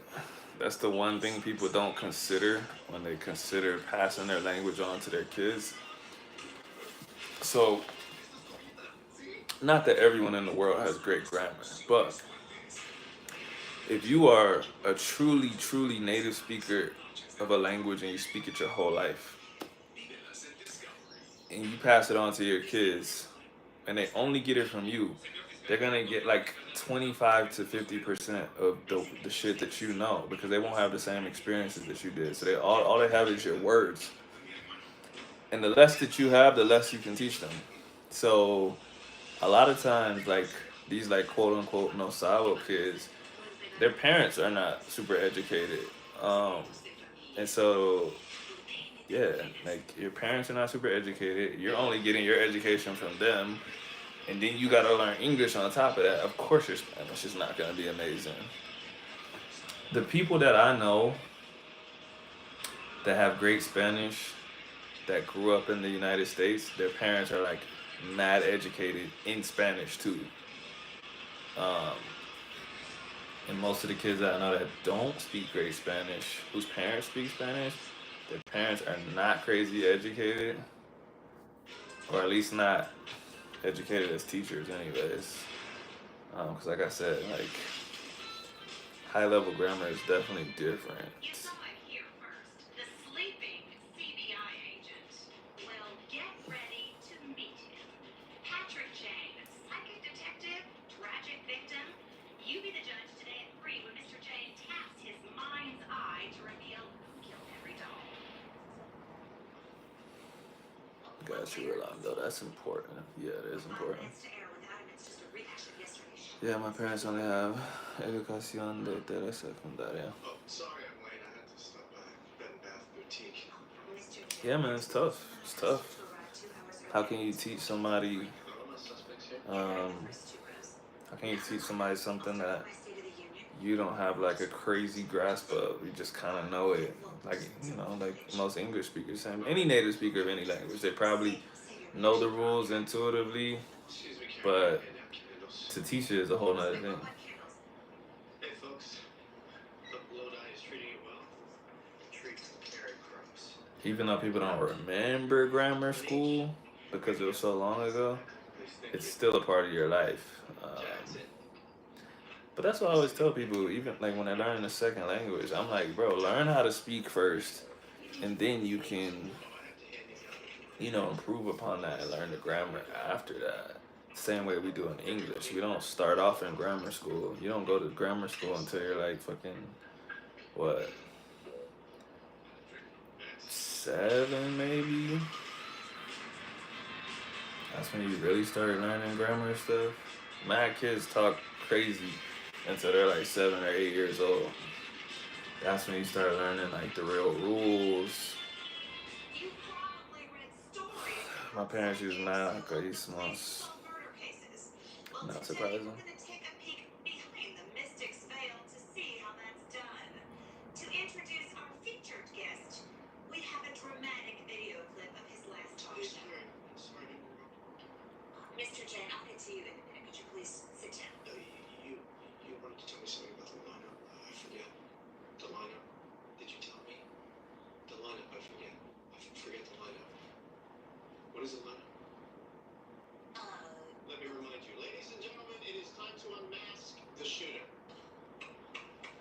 that's the one thing people don't consider when they consider passing their language on to their kids. So, not that everyone in the world has great grammar, but if you are a truly, truly native speaker of a language and you speak it your whole life, and you pass it on to your kids, and they only get it from you, they're gonna get like 25 to 50% of the shit that you know because they won't have the same experiences that you did. So all they have is your words, and the less that you have, the less you can teach them. So a lot of times, like these like quote unquote no sabo kids, their parents are not super educated, um, and so yeah, like your parents are not super educated. You're only getting your education from them, and then you gotta learn English on top of that. Of course, your Spanish is not gonna be amazing. The people that I know that have great Spanish that grew up in the United States, their parents are like mad educated in Spanish too. Um, and most of the kids that I know that don't speak great Spanish, whose parents speak Spanish, their parents are not crazy educated, or at least not educated as teachers, anyways. Because, like I said, like high level grammar is definitely different. You saw it here first. The sleeping CBI agent. Well, get ready to meet him. Patrick Jane, psychic detective, tragic victim. You be the judge today at 3 when Mr. Jane taps his mind's eye to reveal who killed every doll. Got you, Rolando. That's important. Yeah, it is 5 important. minutes to air without him. It's just a rehash of yesterday's show. Yeah, my parents only have educación de telesecundaria. Oh, sorry I'm late. I had to stop by Bed and Bath Boutique. Mr. Yeah, man, it's tough. It's tough. to arrive 2 hours How early. can you teach somebody? All my suspects here. Um, First 2 rows. how can you teach somebody something that My State of the Union. you don't have like a crazy grasp of? You just kind of know it. Like like most English speakers, and any native speaker of any language, they probably know the rules intuitively, Excuse me, Karen. but Hey, napkin handles. to teach it is a whole nother thing. Hey, folks. Hope Lodi is treating you well. Treat very gross. Even though people don't remember grammar school because it was so long ago, it's still a part of your life. But that's what I always tell people, even like when they learn a second language, I'm like, bro, learn how to speak first, and then you can, improve upon that and learn the grammar after that. Same way we do in English. We don't start off in grammar school. You don't go to grammar school until you're like fucking, what, 7 maybe? That's when you really start learning grammar stuff. Mad kids talk crazy until they're like 7 or 8 years old. That's when you start learning like the real rules. You probably read stories. My parents use macaísmos. Murder cases. Well, Not today surprising. we're going to take a peek behind the mystic's veil to see how that's done. To introduce our featured guest, we have a dramatic video clip of his last talk Hey, show. Karen. Sorry to interrupt. Mr. Jane, I'll get to you in a minute. Could you please sit down? You wanted to tell me something about the lineup. I forget. The lineup. Did you tell me? The lineup. I forget. Forget the lineup. What is the lineup? Let me remind you, ladies and gentlemen, it is time to unmask the shooter.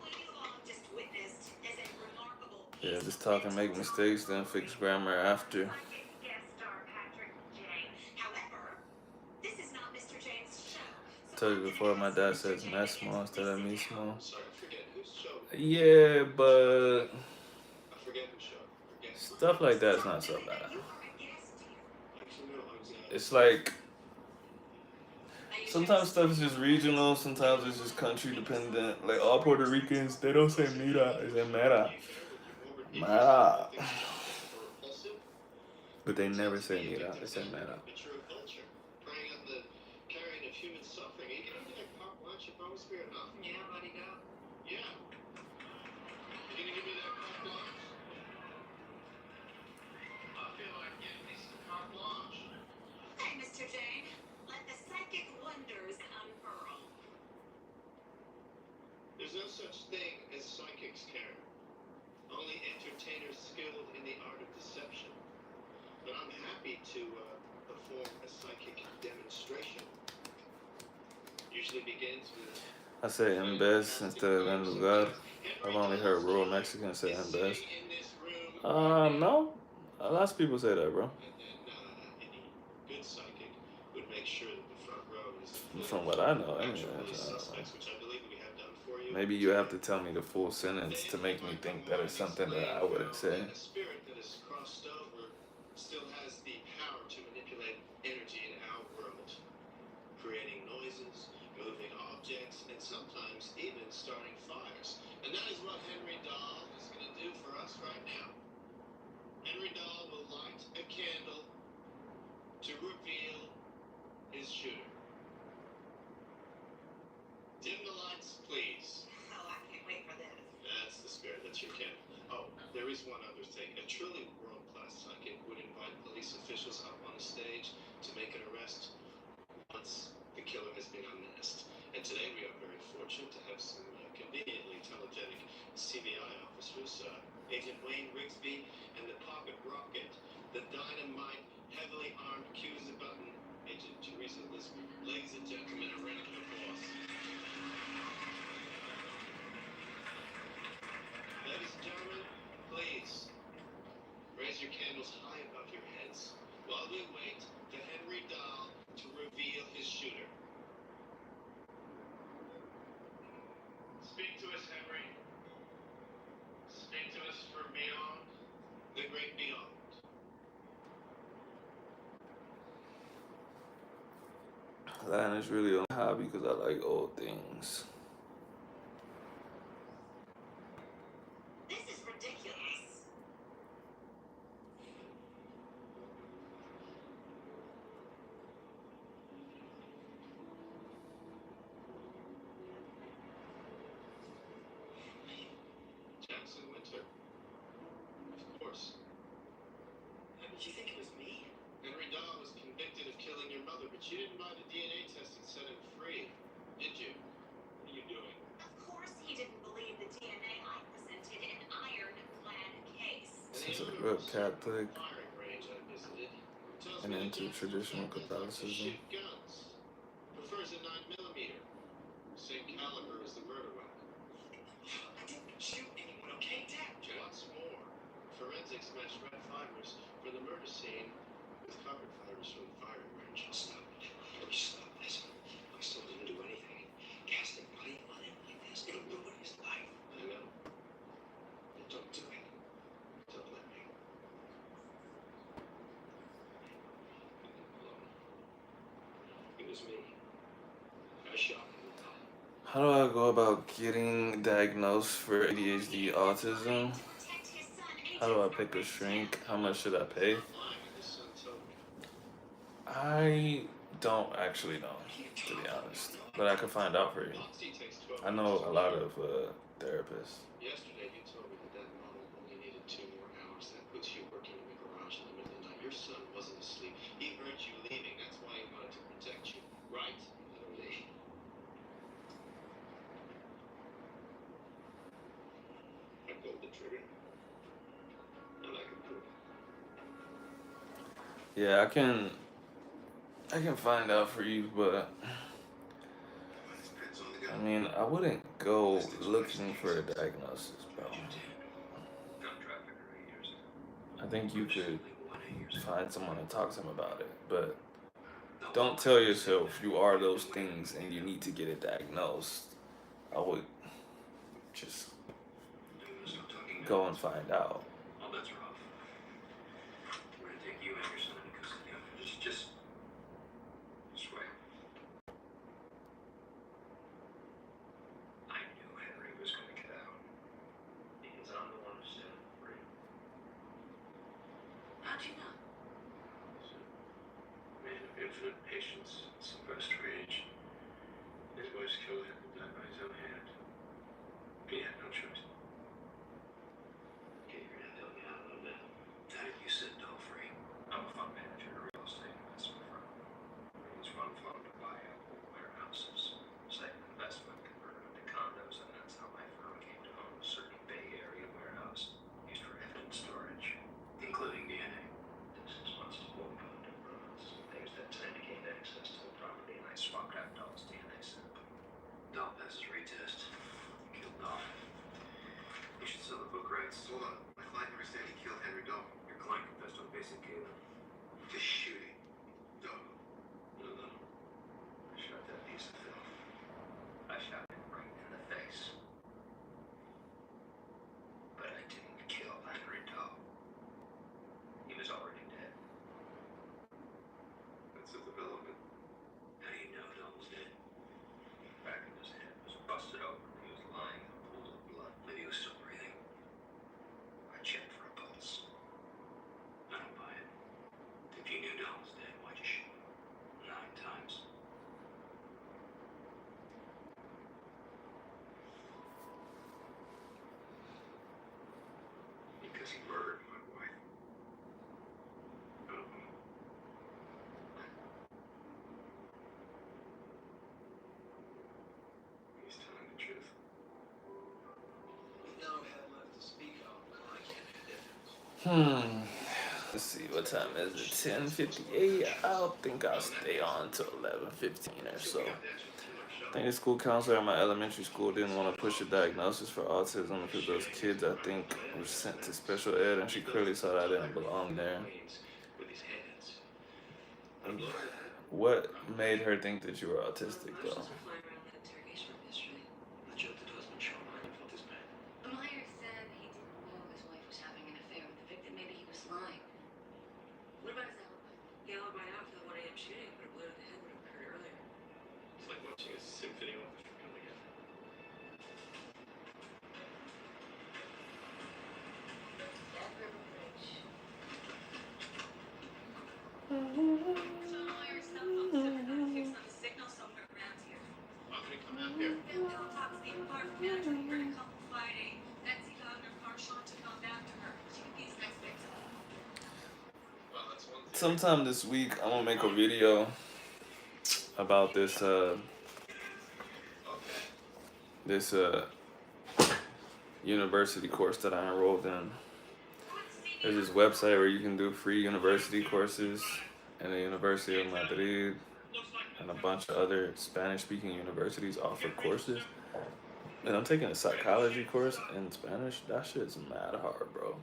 What you all just witnessed is a remarkable Yeah, just talk and make mistakes, then fix grammar after. psychic guest star Patrick Jane. However, this is not Mr. Jane's show. I told you before, my dad says mesmo instead of mismo. Sorry, I forget whose show. Yeah, but I forget whose show. Forget. stuff like that's not so bad. You are a guest here. Actually, no, I was It's like Sometimes stuff is just regional. Sometimes it's just country dependent. Like all Puerto Ricans, they don't say mira, they say mera, mera. But they never say mira, they say mera. Mature culture, preying on the carrying of human suffering. Are you gonna give me that carte blanche if I was fair enough? Yeah, buddy, go. Yeah. You gonna give me that carte blanche? I feel like getting me some carte blanche. Okay, Mr. Jane, let the psychic wonders unfurl. There's no such thing as psychics, Karen. Only entertainers skilled in the art of deception. But I'm happy to perform a psychic demonstration. Usually begins with. I say en vez instead of en lugar. I've only heard rural Mexicans say en vez. No. Lots of people say that, bro. Any good psychic would make sure that the front row is From what I know, anyway. suspects, which I believe we have done for you. Maybe you have to tell me the full sentence to make me think that it's something that I wouldn't say. A spirit that is crossed over still has the power to manipulate energy in our world, creating noises, moving objects, and sometimes even starting fires. And that is what Henry Dahl is going to do for us right now. Henry Dahl will light a candle to reveal his shooter. Dim the lights, please. Oh, I can't wait for this. That's the spirit. That's your candle. Oh, there is one other thing. A truly world-class psychic would invite police officials up on the stage to make an arrest once the killer has been unmasked. And today we are very fortunate to have some conveniently telegenic CBI officers, Agent Wayne Rigsby and the Pocket Rocket, the dynamite, heavily armed accuser button, Agent Teresa Lisbon. Ladies and gentlemen, a round of applause. Ladies and gentlemen, please raise your candles high above your heads while we wait for Henry Dahl to reveal his shooter. Speak to us, Henry. Speak to us from beyond the great beyond. Latin is really a hobby because I like old things. This is ridiculous. Jackson Winter. Of course. How did you think it was me? Henry Dahl was convicted of killing your mother, but you didn't buy the DNA test and set him free, did you? What are you doing? Of course he didn't believe the DNA I presented an ironclad case. Since I grew up Catholic Firing range I visited tells and me into that traditional Jackson likes to Catholicism, shoot guns. Prefers a 9mm, same caliber as the murder weapon. I didn't shoot anyone, okay, Dad? What's more, forensics matched red fibers for the murder scene with carbon fibers from the firing range. Stop. Stop this. I still didn't do anything. Casting blame on him like this, it'll ruin his life. I know. But don't do it. Don't let me. It was me. I shot him. how do I go about getting diagnosed for ADHD autism? Protect his son, How do I pick a shrink? How much should I pay? Lying, his son told me. I don't actually know, to be honest. But I could find out for you. Oxy takes 12 I know a hours. lot of therapists. Yesterday you told me that model only needed 2 more hours. That puts you working in the garage in the middle of the night. Your son wasn't asleep. He heard you leaving. That's why he wanted to protect you. Right? Literally. I pulled the trigger. And I can prove it. Yeah, I can find out for you, but Depends on the I guy. mean, I wouldn't go looking for a diagnosis, bro. Got traffic 8 years ago. I think you could One 8 years ago. find someone and talk to them about it, but don't tell yourself you are those things and you need to get it diagnosed. I would just There's no talking now. go and find out. All bets are off. We're gonna take you and your son because just swear. How'd you know? Man of infinite patience, suppressed rage. His wife's killer had to die by his own hand. He had no choice. Okay, you're gonna help me out a little bit. How did you set Doll free? I'm a fund manager at a real estate investment firm. It's run fund to buy out old warehouses. Second investment converted them to condos, and that's how my firm came to own a certain Bay Area warehouse used for evidence storage. Including DNA. This is once a whole fund of runs. They used that time to gain access to the property, and I swapped out Doll's DNA sample. Doll passes retest. Killed Doll. You should sell the book rights. Hold on. My client never said he killed Henry Doll. Your client confessed to a basic killer. The shooting. Doll. No. I shot that piece of film. I shot him right in the face. But I didn't kill Henry Doll. He was already dead. That's a development. How do you know Doll was dead? Back of his head was busted open. He was lying in a pool of blood. Maybe he was still breathing. I checked for a pulse. I don't buy it. If you knew Doll was dead, why'd you shoot him? 9 times. Because he murdered my wife. I don't know. He's telling the truth. No head left to speak of, but I can't make a difference. Let's see, what time is it? 10:58. I don't think I'll stay on till 11:15 or so. I think the school counselor at my elementary school didn't want to push a diagnosis for autism because those kids, I think, were sent to special ed, and she clearly saw that I didn't belong there. With his hands. What made her think that you were autistic, though? Flying around that interrogation room yesterday. The joke that husband Sean Myers felt his pain. Meyer said he didn't know his wife was having an affair with the victim. Maybe he was lying. What about his alibi? He alibied out for the 1 a.m. shooting, but a blow to the head would have occurred earlier. It's like watching a symphony orchestra come together. Dead River Bridge. So Meyer's cell phone said we're gonna fix on the signal somewhere around here. How can he come out here? Bill talks the apartment manager. We heard a couple fighting. Betsy got in her car. Sean took off after her. She could be his next victim. Well, that's one thing. Sometime this week, I'm gonna make a video about this university course that I enrolled in. There's this website where you can do free university courses in the University of Madrid, and a bunch of other Spanish-speaking universities offer courses. And I'm taking a psychology course in Spanish. That shit's mad hard, bro.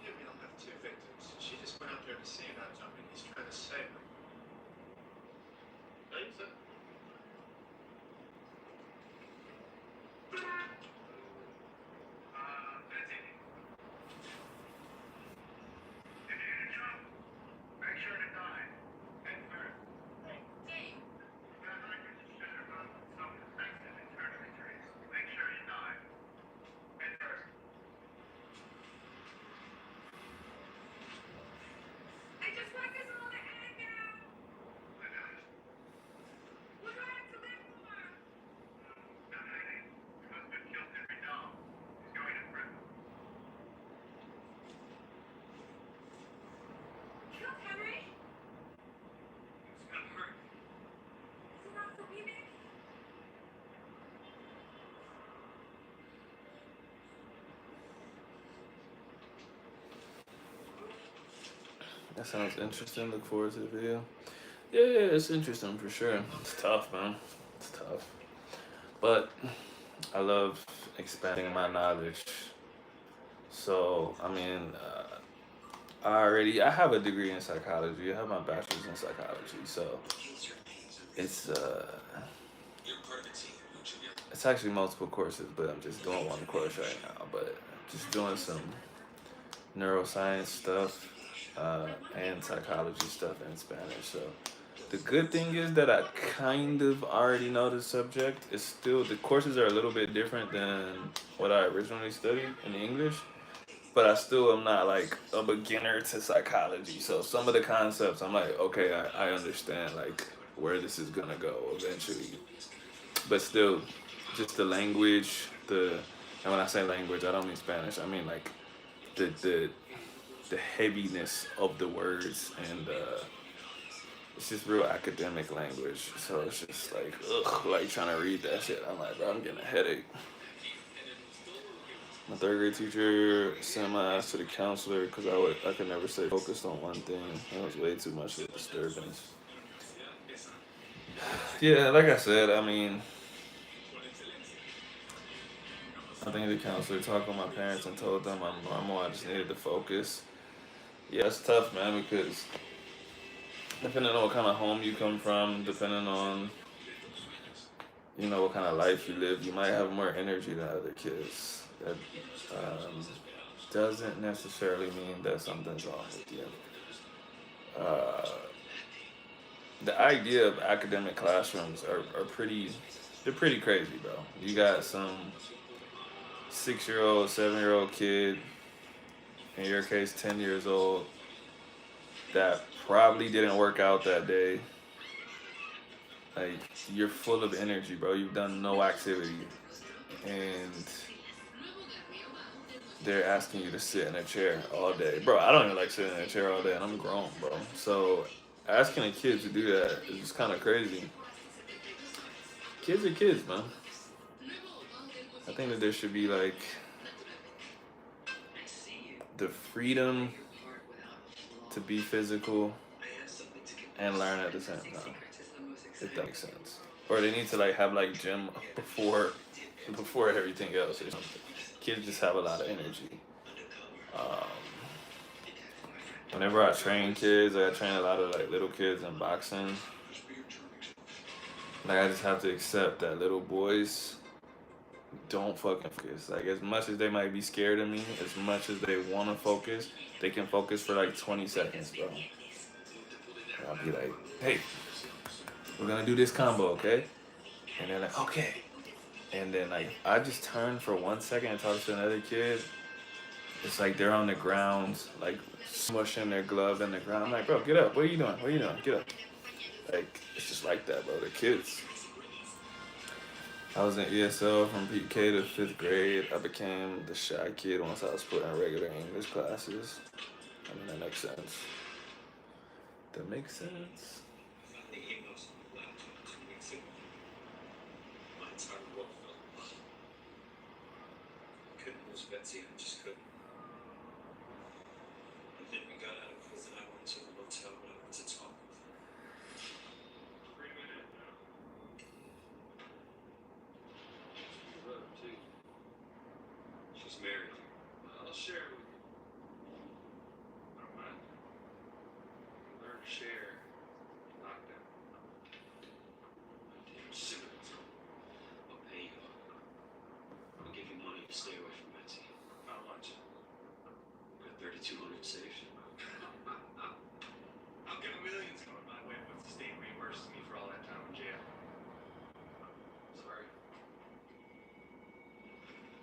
Yeah, we don't have 2 victims. She just went out there to see about something. He's trying to save her. Thanks, sir. That's it. If you get a job, make sure to die. Head first. Dave. That nitrogen should have run self-infected internally trees. Make sure you die. Head first. I just want this all to end now. I got it. We're going to live more. No, your husband killed Henry Doll. He's going to prison. Kill Henry? It's gonna hurt. Is it not forgiving? That sounds interesting. Look forward to the video. Yeah, it's interesting for sure. It's tough, man. It's tough. But I love expanding my knowledge. So, I mean, I have a degree in psychology. I have my bachelor's in psychology. So, it's it's actually multiple courses, but I'm just doing one course right now. But just doing some neuroscience stuff and psychology stuff in Spanish. So The good thing is that I kind of already know the subject. It's still the courses are a little bit different than what I originally studied in English, but I still am not like a beginner to psychology. So some of the concepts I'm like, okay, I understand like where this is gonna go eventually. But still, just the language, and when I say language, I don't mean Spanish. I mean like the the heaviness of the words and it's just real academic language. So it's just like ugh, like trying to read that shit. I'm like, bro, I'm getting a headache. My third grade teacher sent my ass to the counselor because I could never stay focused on one thing. It was way too much of a disturbance. Yeah, like I said, I mean, I think the counselor talked with my parents and told them I'm normal. I just needed to focus. Yeah, it's tough, man, because depending on what kind of home you come from, depending on what kind of life you live, you might have more energy than other kids. That um, doesn't necessarily mean that something's wrong with you. Uh, the idea of academic classrooms are they're pretty crazy, bro. You got some 6-year old, 7-year old kid, in your case 10 years old, that probably didn't work out that day. Like you're full of energy, bro. You've done no activity, and they're asking you to sit in a chair all day, bro. I don't even like sitting in a chair all day, and I'm grown, bro. So asking a kid to do that is just kind of crazy. Kids are kids, man. I think that there should be like the freedom to be physical and learn at the same time, if that makes sense. Or they need to like have like gym before everything else or something. Kids just have a lot of energy. Um, Whenever I train kids, like I train a lot of like little kids in boxing. Like I just have to accept that little boys don't fucking focus. Like as much as they might be scared of me, as much as they want to focus, they can focus for like 20 seconds, bro. And I'll be like, hey, we're gonna do this combo, okay? And they're like, okay. And then like I just turn for 1 second and talk to another kid. It's like they're on the ground, like smushing their glove in the ground. I'm like, bro, get up. What are you doing? What are you doing? Get up. Like it's just like that, bro. The kids. I was in ESL from PK to fifth grade. I became the shy kid once I was put in regular English classes. I mean, that makes sense. That makes sense. Couldn't lose Betsy, I just couldn't. And then we got out of prison, I went to the motel and I went to talk with her. Wait a minute. She's married. I'll share it with you. I don't mind. Learn to share. Lockdown. I'm sick of it. I'll pay you. I'll give you money to stay away from Betsy. How much? Got 3,200 saved. I'll get millions going my way once the state reimburses me for all that time in jail. Sorry.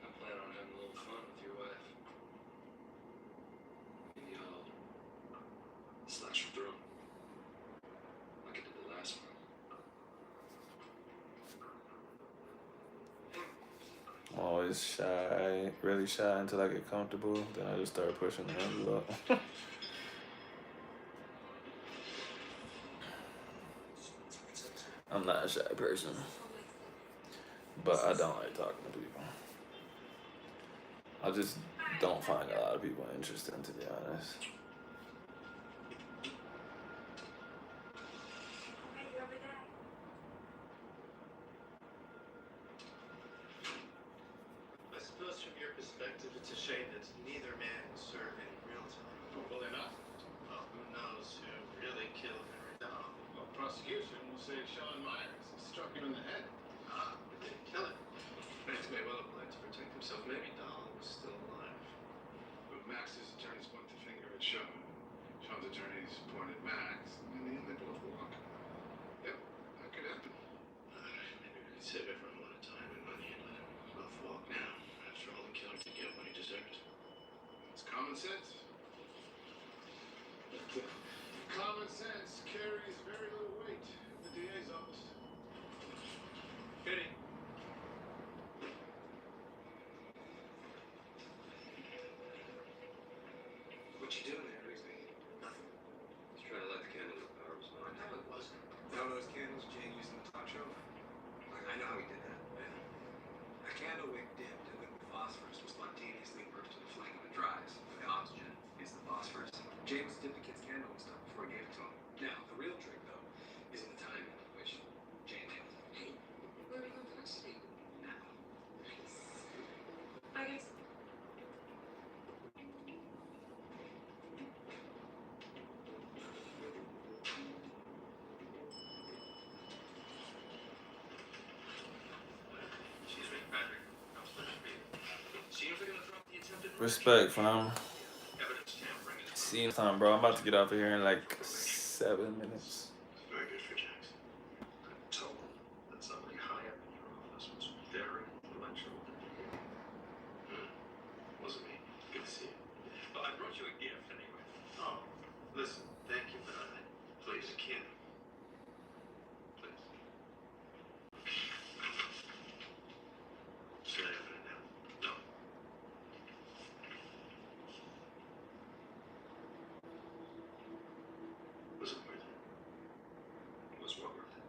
I plan on having a little fun with your wife. Maybe I'll slash her throat. Like I did the last one. I'm always shy, really shy until I get comfortable. Then I just start pushing the envelope. I'm not a shy person, but I don't like talking to people. I just don't find a lot of people interesting, to be honest. I suppose from your perspective, it's a shame that neither man will serve any real time. Well, they're not. Well, who knows who really killed Henry Donald? Well, prosecution will say Sean Myers struck him in the head. Ah, but they didn't kill him. Max may well have lied to protect himself. Maybe Donald was still alive. But Max's attorneys point the finger at Sean. Sean's attorneys pointed Max, and in the end they both walk. could save everyone a lot of time and money and let him off walk now. After all, the killer to get what he deserves. It's common sense. But common sense carries very little weight at the DA's office. Kitty. What you doing there, Rigsby? Nothing. Just trying to light the candle the power was mine. No, it wasn't. Found those candles Jane used in the talk show? I know how he did that. A candle wick dipped in liquid phosphorus will spontaneously burst to the flame when it dries. The oxygen is the phosphorus. Jane was dipped the kid's candle and stuff before he gave it to him. Now, the real trick, though, is in the timing, which Jane nailed. Hey, where are we going first? Now. Nice. Bye, guys. Excuse me, Patrick. I'm supposed to be. See if we're gonna drop the attempted Respect, fam. evidence tampering. See you time, bro. I'm about to get off of here in like 7 minutes. It's very good for Jackson. Told that somebody high up in your office was very influential. Wasn't me. Good to see you. Well, I brought you a gift anyway. Oh, listen, thank you, but please, Kim. Please. Should I open it now? No. Was it worth it? Was what worth it?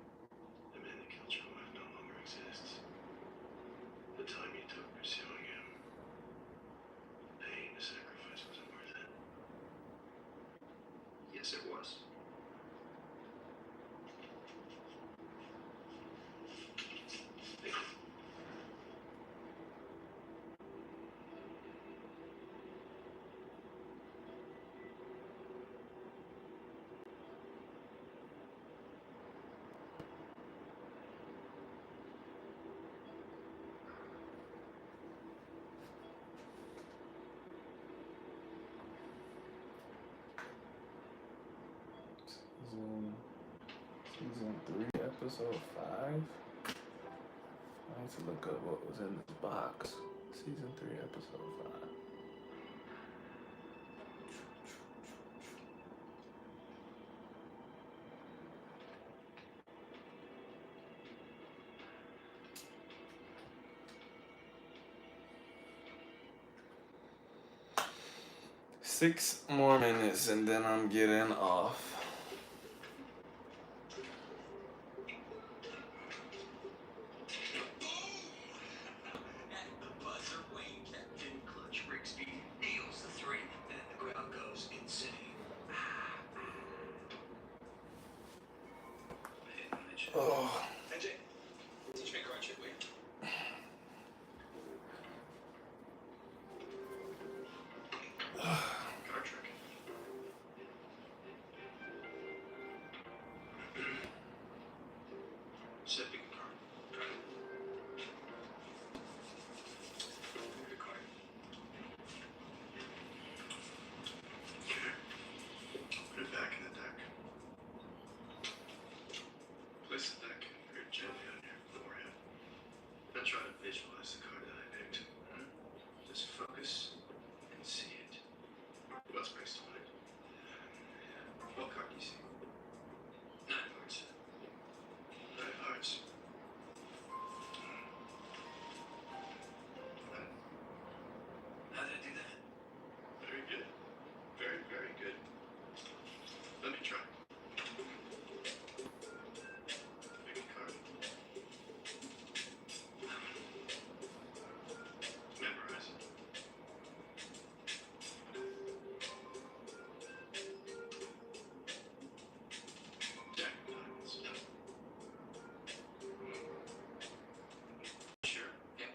The man that killed your wife no longer exists. The time you took pursuing him, the pain, the sacrifice wasn't worth it. Yes, it was. Thank you. Season 3, episode 5. I need to look up what was in this box. Season 3, episode 5. Six more minutes and then I'm getting off. At the buzzer, Wayne Captain Clutch Rigsby nails the three, and the crowd goes insane. I didn't mention. Oh. Hey, Jane. Teach me card shit, will you? Card trick. Set big card. Try it. Good card. Okay. Put it back in the deck. Place the deck very gently on your forehead. Now try to visualize the card that I picked. Just focus and see it. What springs to mind? What card do you see? 9 cards. 9 hearts. How did I do that? Very good. Very, very good. Let me try. Pick a card. Memorize it. Jack of diamonds. Sure. Yeah.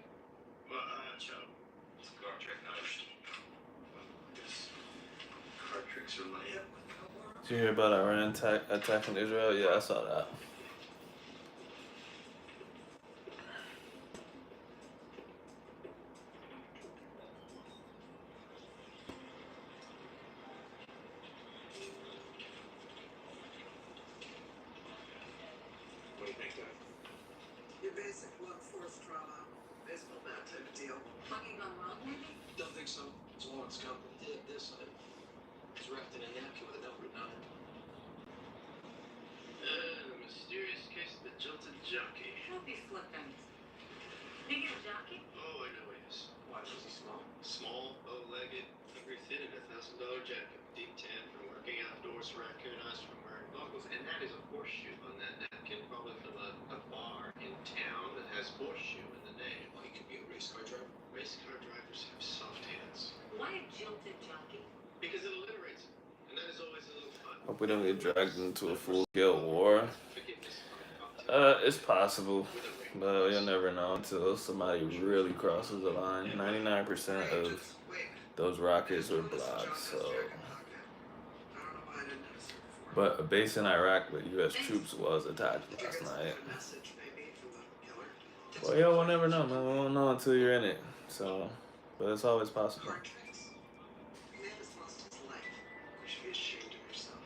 Well, Joe. It's a card trick, not a I guess card tricks are like. Did you hear about Iran attacking Israel? Yeah, I saw that. What do you think, Doc? You're busy. basic workforce drama. Baseball bat type of deal. Fucking gone wrong, maybe? Don't think so. It's one Scott did this on it. It's wrapped in a napkin with a note written on it. The mysterious case of the jilted jockey. Don't be flippant. You get a jockey? Oh, I know he is. Why, was he small? Small, bow-legged, hungry, thin in a $1,000 jacket. Deep tan from working outdoors, raccoon eyes from wearing goggles. And that is a horseshoe on that napkin, probably from a bar in town that has horseshoe in the name. Well, he could be a race car driver. Race car drivers have soft hands. Why a jilted jockey? Because it alliterates it. And that is always a little fun. Hope we don't get dragged into a full-scale war. Forgiveness on a cocktail. It's possible, but you'll never know until somebody really crosses the line. 99% of those rockets were blocked, so. I don't know why I didn't notice it before. But a base in Iraq with U.S. troops was attacked last night. A message maybe from the killer. Well, yeah, we'll never know, man. We won't know until you're in it. So, but it's always possible. Car tricks. A man has lost his life. You should be ashamed of yourself.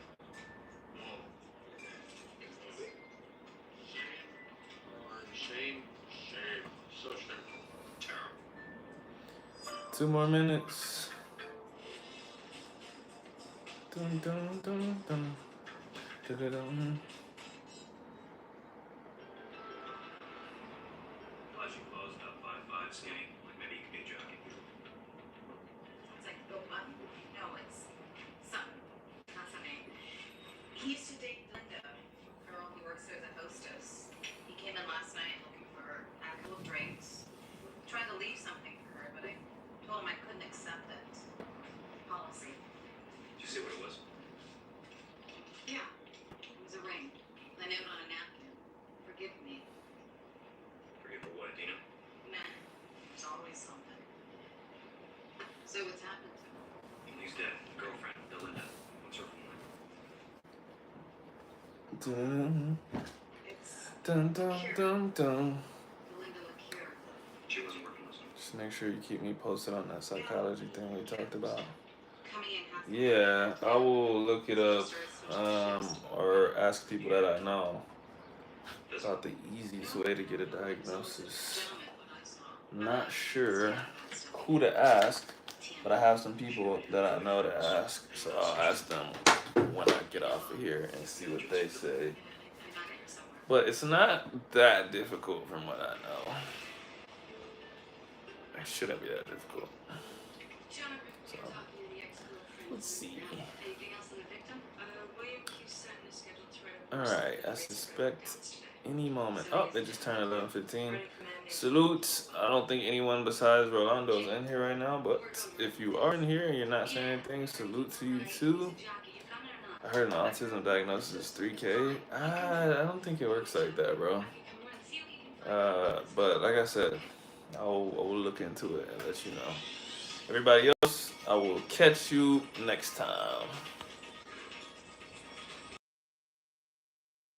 Shame, shame, so shameful, terrible. 2 more minutes. Dun, dun, dun, dun. Dun-dun-dun. Flashing closed up 5'5", skinny. Like maybe he could be a jockey. It's like Bill Button. No, it's something. That's a name. He used to date Linda, a girl who works there as a hostess. He came in last night looking for a couple of drinks. Trying to leave something for her, but I told him I couldn't accept it. Policy. Did you see what it was? Yeah. It was a ring. A note on a napkin. Forgive me. Forget for what, Dina? Nah. There's always something. So what's happened to him? He's dead. Girlfriend, Belinda. What's her point? Dun, It's dun, dun, dun, dun. Belinda LaCure. She wasn't working with him. Just make sure you keep me posted on that psychology thing we talked about. Coming in half. Yeah, I will look it up, or ask people that I know about the easiest way to get a diagnosis. Not sure who to ask, but I have some people that I know to ask, so I'll ask them when I get off of here and see what they say. But it's not that difficult from what I know. It shouldn't be that difficult. So, let's see. Anything else on the victim? William keeps setting his schedule to write Alright, I suspect any moment. Oh, it just turned 11:15. Salute. I don't think anyone besides Rolando is in here right now, but if you are in here and you're not saying anything, salute to you too. I heard an autism diagnosis is 3K. I don't think it works like that, bro. But like I said, I will look into it and let you know. Everybody else, I will catch you next time.